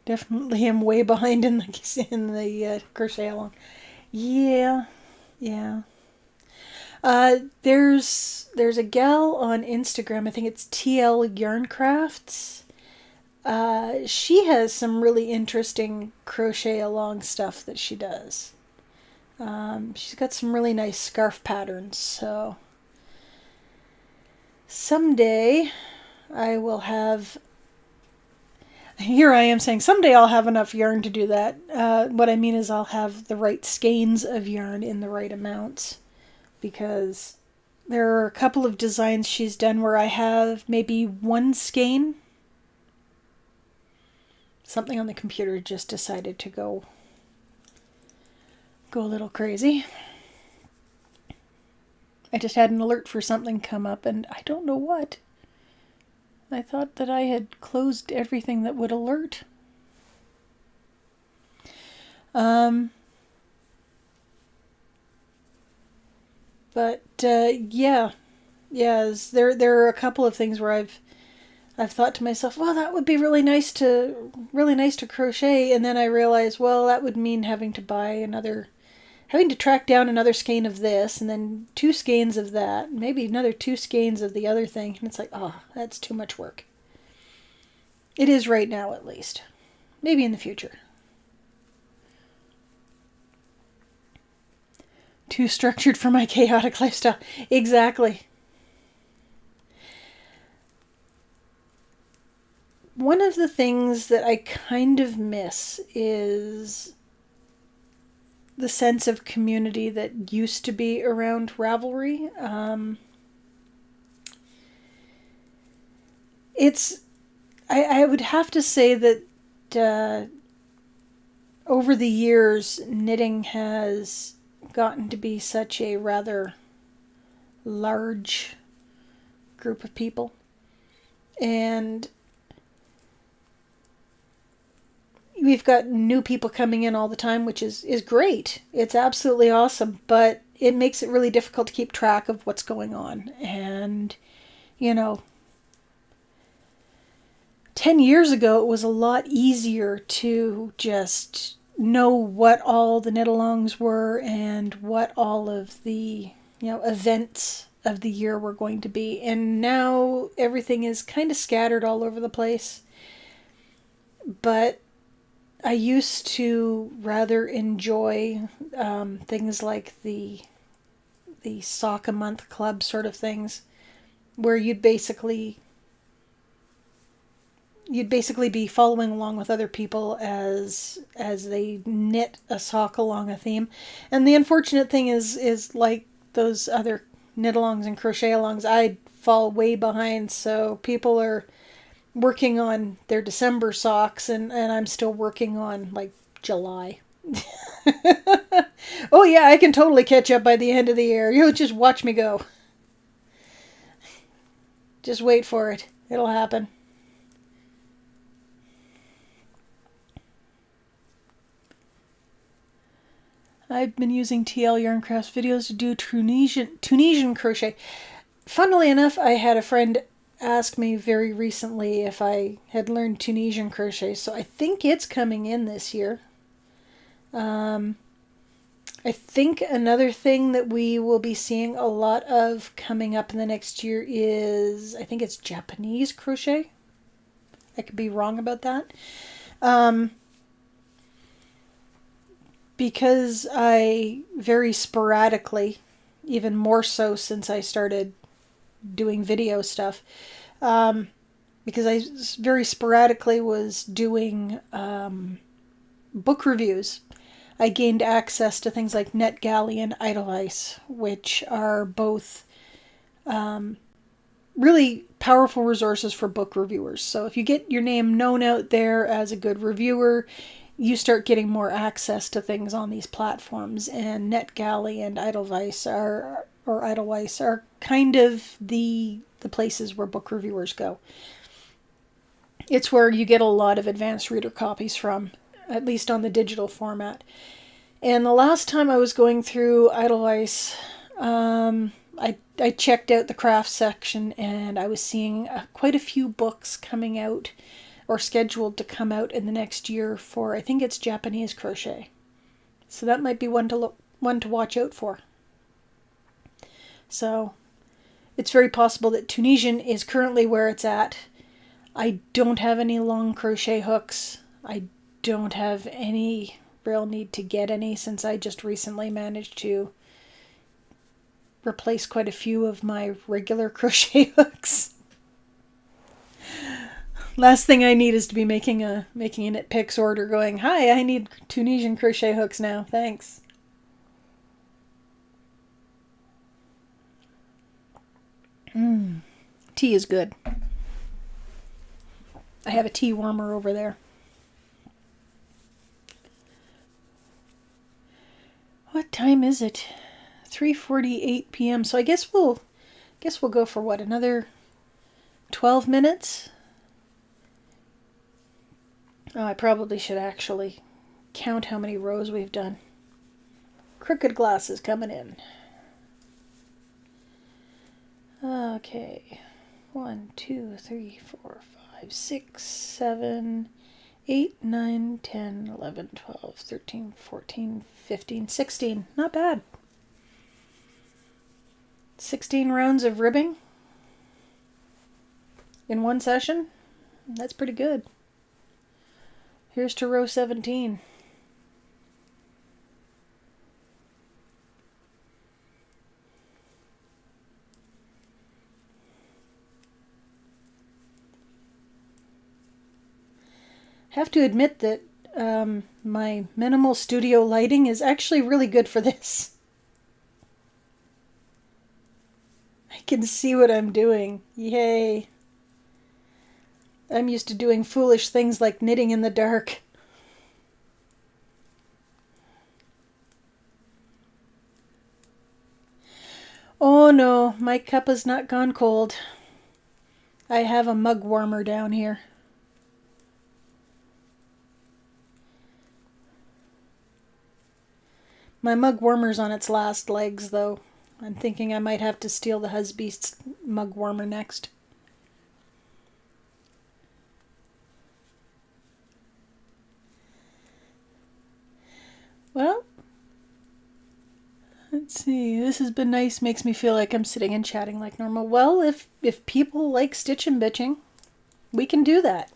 Speaker 1: Definitely am way behind in the crochet along. Yeah. There's a gal on Instagram, I think it's TL Yarn Crafts. She has some really interesting crochet along stuff that she does. She's got some really nice scarf patterns, so someday I will have... Here I am saying someday I'll have enough yarn to do that. What I mean is I'll have the right skeins of yarn in the right amounts, because there are a couple of designs she's done where I have maybe one skein. Something on the computer just decided to go a little crazy. I just had an alert for something come up, and I don't know what. I thought that I had closed everything that would alert. But yeah, there are a couple of things where I've thought to myself, well, that would be really nice to crochet, and then I realized, well, that would mean having to track down another skein of this, and then 2 skeins of that, maybe another 2 skeins of the other thing, and it's like, oh, that's too much work. It is right now, at least. Maybe in the future. Too structured for my chaotic lifestyle. Exactly. One of the things that I kind of miss is the sense of community that used to be around Ravelry. I would have to say that over the years, knitting has gotten to be such a rather large group of people. And we've got new people coming in all the time, which is great. It's absolutely awesome, but it makes it really difficult to keep track of what's going on. And, 10 years ago, it was a lot easier to just know what all the knit-alongs were and what all of the, events of the year were going to be. And now everything is kind of scattered all over the place. But I used to rather enjoy things like the sock a month club sort of things, where you'd basically be following along with other people as they knit a sock along a theme. And the unfortunate thing is like those other knit-alongs and crochet-alongs, I'd fall way behind, so people are working on their December socks and I'm still working on like July. Oh yeah, I can totally catch up by the end of the year. You'll just watch me go. Just wait for it. It'll happen. I've been using TL Yarncraft's videos to do Tunisian crochet. Funnily enough, I had a friend ask me very recently if I had learned Tunisian crochet, so I think it's coming in this year. I think another thing that we will be seeing a lot of coming up in the next year is, I think it's Japanese crochet. I could be wrong about that. Because I very sporadically, even more so since I started doing video stuff, because I very sporadically was doing book reviews, I gained access to things like NetGalley and Idleice, which are both really powerful resources for book reviewers. So if you get your name known out there as a good reviewer, you start getting more access to things on these platforms. And NetGalley and Idleice are kind of the places where book reviewers go. It's where you get a lot of advanced reader copies from, at least on the digital format. And the last time I was going through Idleice, I checked out the craft section and I was seeing quite a few books coming out or scheduled to come out in the next year for, I think it's Japanese crochet. So that might be one to watch out for. So it's very possible that Tunisian is currently where it's at. I don't have any long crochet hooks. I don't have any real need to get any, since I just recently managed to replace quite a few of my regular crochet hooks. Last thing I need is to be making a Knit Picks order going, hi, I need Tunisian crochet hooks now, thanks. Tea is good. I have a tea warmer over there. What time is it? 3:48 p.m. So I guess we'll go for what, another 12 minutes? Oh, I probably should actually count how many rows we've done. Crooked glasses coming in. Okay. 1, 2, 3, 4, 5, 6, 7, 8, 9, 10, 11, 12, 13, 14, 15, 16. Not bad. 16 rounds of ribbing in one session. That's pretty good. Here's to row 17. Have to admit that my minimal studio lighting is actually really good for this. I can see what I'm doing. Yay. I'm used to doing foolish things like knitting in the dark. Oh no, my cup has not gone cold. I have a mug warmer down here. My mug warmer's on its last legs, though. I'm thinking I might have to steal the husbeast's mug warmer next. Well, let's see. This has been nice. Makes me feel like I'm sitting and chatting like normal. Well, if people like stitch and bitching, we can do that.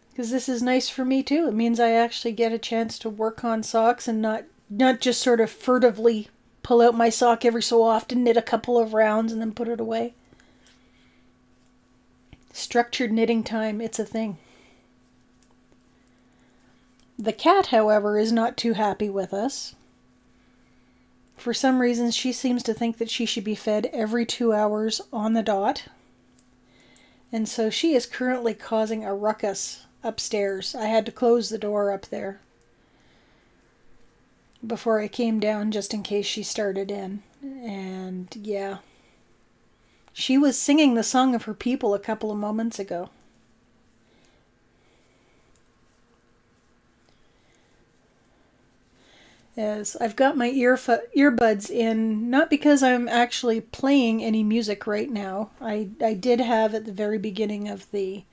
Speaker 1: Because this is nice for me too. It means I actually get a chance to work on socks and not just sort of furtively pull out my sock every so often, knit a couple of rounds, and then put it away. Structured knitting time, it's a thing. The cat, however, is not too happy with us. For some reason, she seems to think that she should be fed every 2 hours on the dot. And so she is currently causing a ruckus upstairs. I had to close the door up there before I came down just in case she started in. And yeah, she was singing the song of her people a couple of moments ago. As I've got my earbuds in, not because I'm actually playing any music right now. I did have at the very beginning of the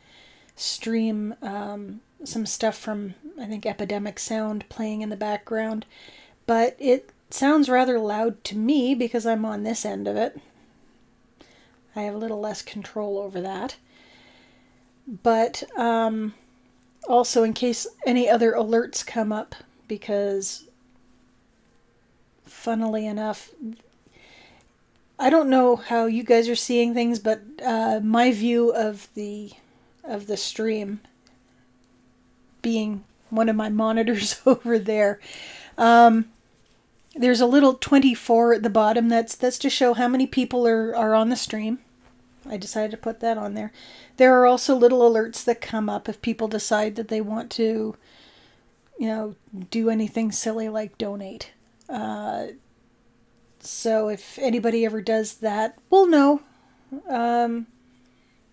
Speaker 1: stream some stuff from, I think, Epidemic Sound playing in the background. But it sounds rather loud to me because I'm on this end of it. I have a little less control over that. But also in case any other alerts come up, because funnily enough, I don't know how you guys are seeing things, but my view of the stream being one of my monitors over there, there's a little 24 at the bottom. That's to show how many people are on the stream. I decided to put that on there. There are also little alerts that come up if people decide that they want to, do anything silly like donate. So if anybody ever does that, we'll know.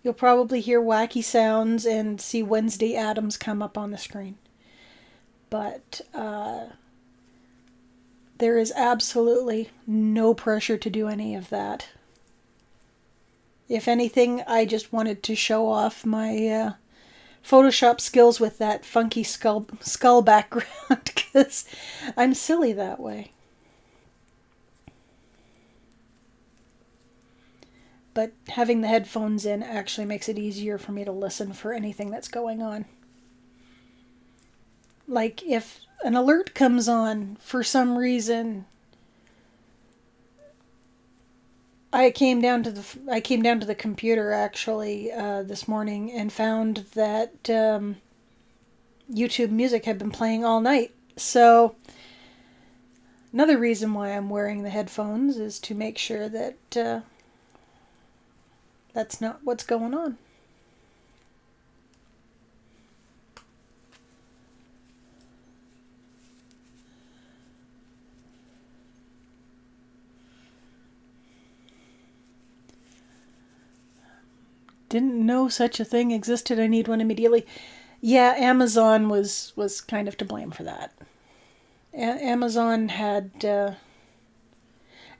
Speaker 1: You'll probably hear wacky sounds and see Wednesday Addams come up on the screen. But there is absolutely no pressure to do any of that. If anything, I just wanted to show off my Photoshop skills with that funky skull background because I'm silly that way. But having the headphones in actually makes it easier for me to listen for anything that's going on. Like if an alert comes on for some reason, I came down to the computer actually this morning and found that YouTube Music had been playing all night. So another reason why I'm wearing the headphones is to make sure that that's not what's going on. Didn't know such a thing existed. I need one immediately. Yeah, Amazon was kind of to blame for that. Amazon had...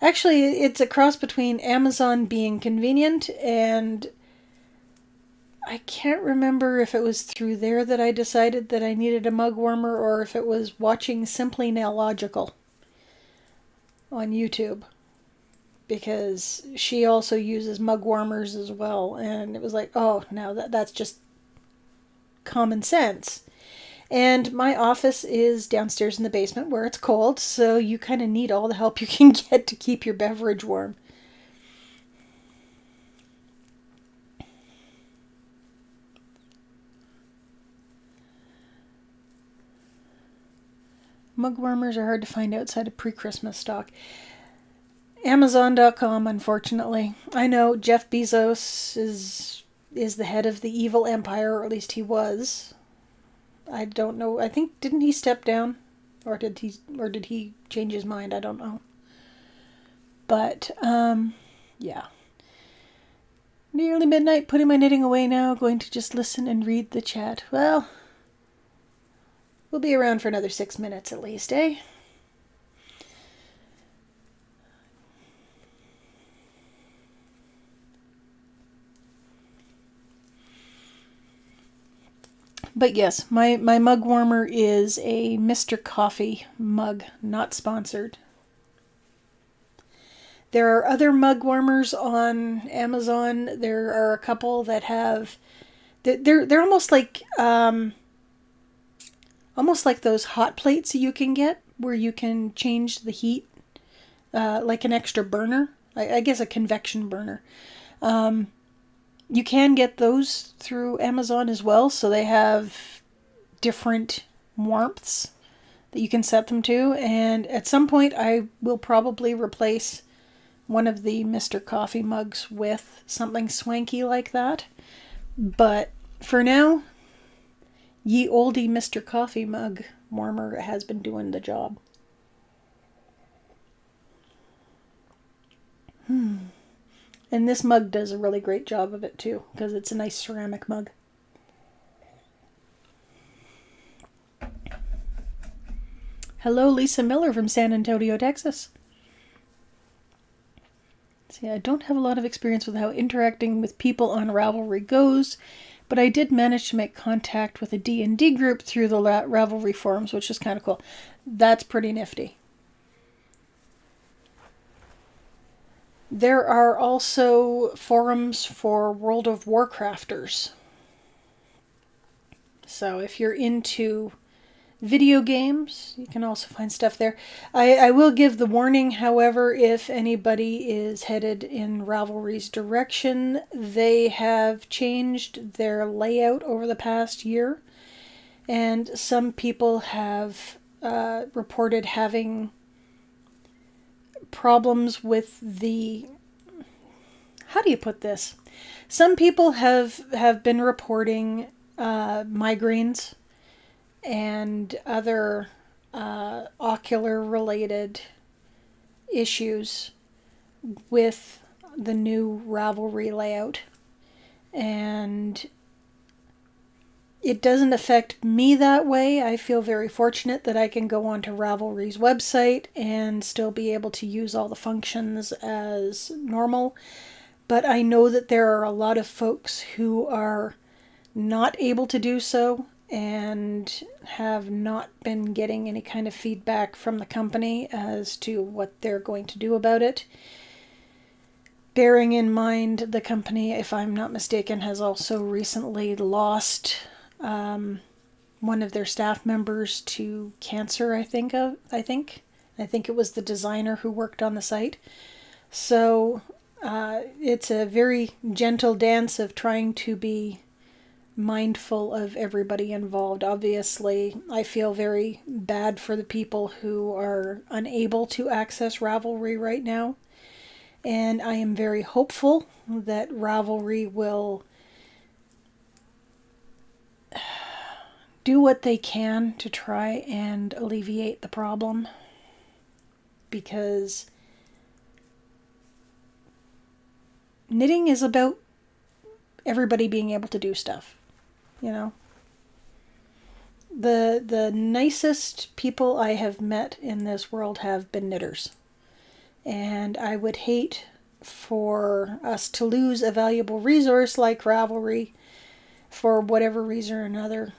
Speaker 1: Actually, it's a cross between Amazon being convenient and I can't remember if it was through there that I decided that I needed a mug warmer or if it was watching Simply Nailogical on YouTube, because she also uses mug warmers as well, and it was like, oh, now that's just common sense. And my office is downstairs in the basement where it's cold, so you kind of need all the help you can get to keep your beverage warm. Mug warmers are hard to find outside of pre-Christmas stock. Amazon.com, unfortunately. I know Jeff Bezos is the head of the evil empire, or at least he was. I don't know. I think didn't he step down, or did he change his mind? I don't know. But yeah. Nearly midnight. Putting my knitting away now. Going to just listen and read the chat. Well, we'll be around for another 6 minutes at least, eh? But yes, my mug warmer is a Mr. Coffee mug, not sponsored. There are other mug warmers on Amazon. There are a couple that have they're almost like those hot plates you can get where you can change the heat, like an extra burner. I guess a convection burner. You can get those through Amazon as well, so they have different warmths that you can set them to, and at some point I will probably replace one of the Mr. Coffee mugs with something swanky like that. But for now, ye olde Mr. Coffee mug warmer has been doing the job. And this mug does a really great job of it too, because it's a nice ceramic mug. Hello, Lisa Miller from San Antonio, Texas. See, I don't have a lot of experience with how interacting with people on Ravelry goes, but I did manage to make contact with a D&D group through the Ravelry forums, which is kind of cool. That's pretty nifty. There are also forums for World of Warcrafters. So if you're into video games, you can also find stuff there. I will give the warning, however, if anybody is headed in Ravelry's direction, they have changed their layout over the past year, and some people have reported having problems with the... How do you put this? Some people have been reporting migraines and other ocular related issues with the new Ravelry layout. And it doesn't affect me that way. I feel very fortunate that I can go onto Ravelry's website and still be able to use all the functions as normal. But I know that there are a lot of folks who are not able to do so and have not been getting any kind of feedback from the company as to what they're going to do about it. Bearing in mind, the company, if I'm not mistaken, has also recently lost one of their staff members to cancer, I think it was the designer who worked on the site. So it's a very gentle dance of trying to be mindful of everybody involved. Obviously, I feel very bad for the people who are unable to access Ravelry right now. And I am very hopeful that Ravelry will do what they can to try and alleviate the problem, because knitting is about everybody being able to do stuff, you know. The nicest people I have met in this world have been knitters, and I would hate for us to lose a valuable resource like Ravelry for whatever reason or another,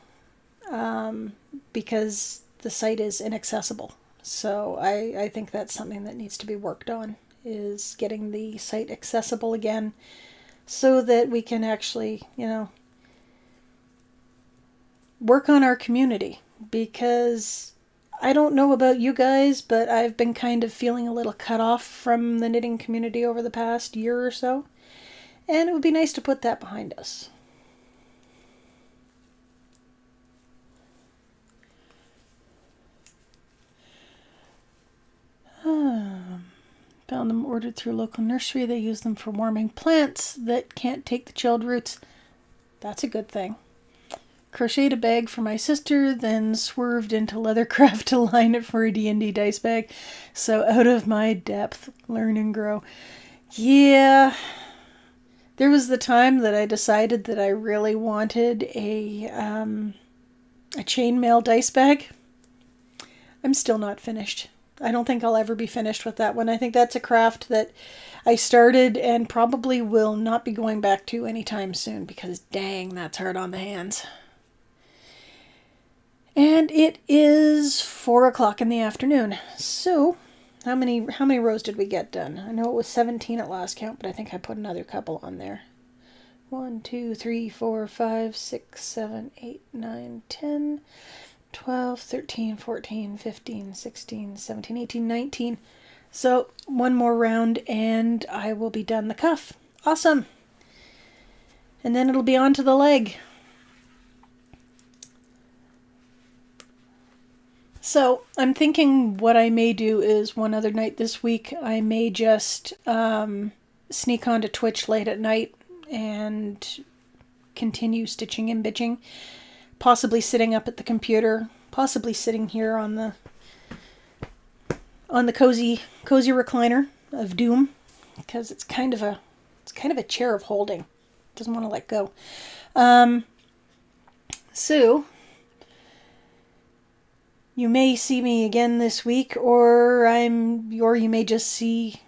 Speaker 1: because the site is inaccessible. So I think that's something that needs to be worked on, is getting the site accessible again so that we can actually, you know, work on our community. Because I don't know about you guys, but I've been kind of feeling a little cut off from the knitting community over the past year or so, and it would be nice to put that behind us. Found them ordered through a local nursery. They use them for warming plants that can't take the chilled roots. That's a good thing. Crocheted a bag for my sister, then swerved into leathercraft to line it for a D&D dice bag. So out of my depth, learn and grow. Yeah, there was the time that I decided that I really wanted a chainmail dice bag. I'm still not finished. I don't think I'll ever be finished with that one. I think that's a craft that I started and probably will not be going back to anytime soon because dang, that's hard on the hands. And it is 4 o'clock in the afternoon. So, how many rows did we get done? I know it was 17 at last count, but I think I put another couple on there. 1, 2, 3, 4, 5, 6, 7, 8, 9, 10, 12, 13, 14, 15, 16, 17, 18, 19. So, one more round and I will be done the cuff. Awesome. And then it'll be on to the leg. So, I'm thinking what I may do is one other night this week, I may just sneak onto Twitch late at night and continue stitching and bitching. Possibly sitting up at the computer, possibly sitting here on the cozy recliner of doom, because it's kind of a chair of holding. It doesn't want to let go. So you may see me again this week, or you may just see,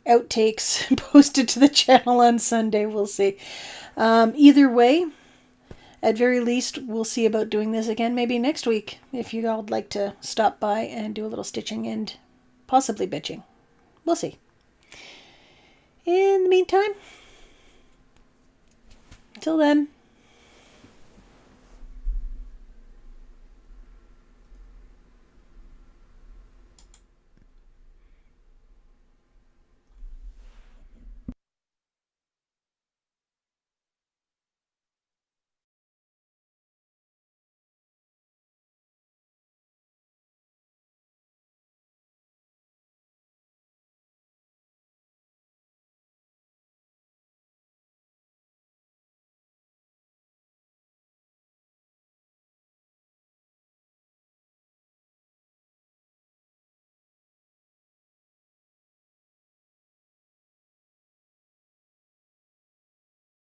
Speaker 1: outtakes posted to the channel on Sunday. We'll see. Either way, at very least, we'll see about doing this again maybe next week, if you all would like to stop by and do a little stitching and possibly bitching. We'll see. In the meantime, until then,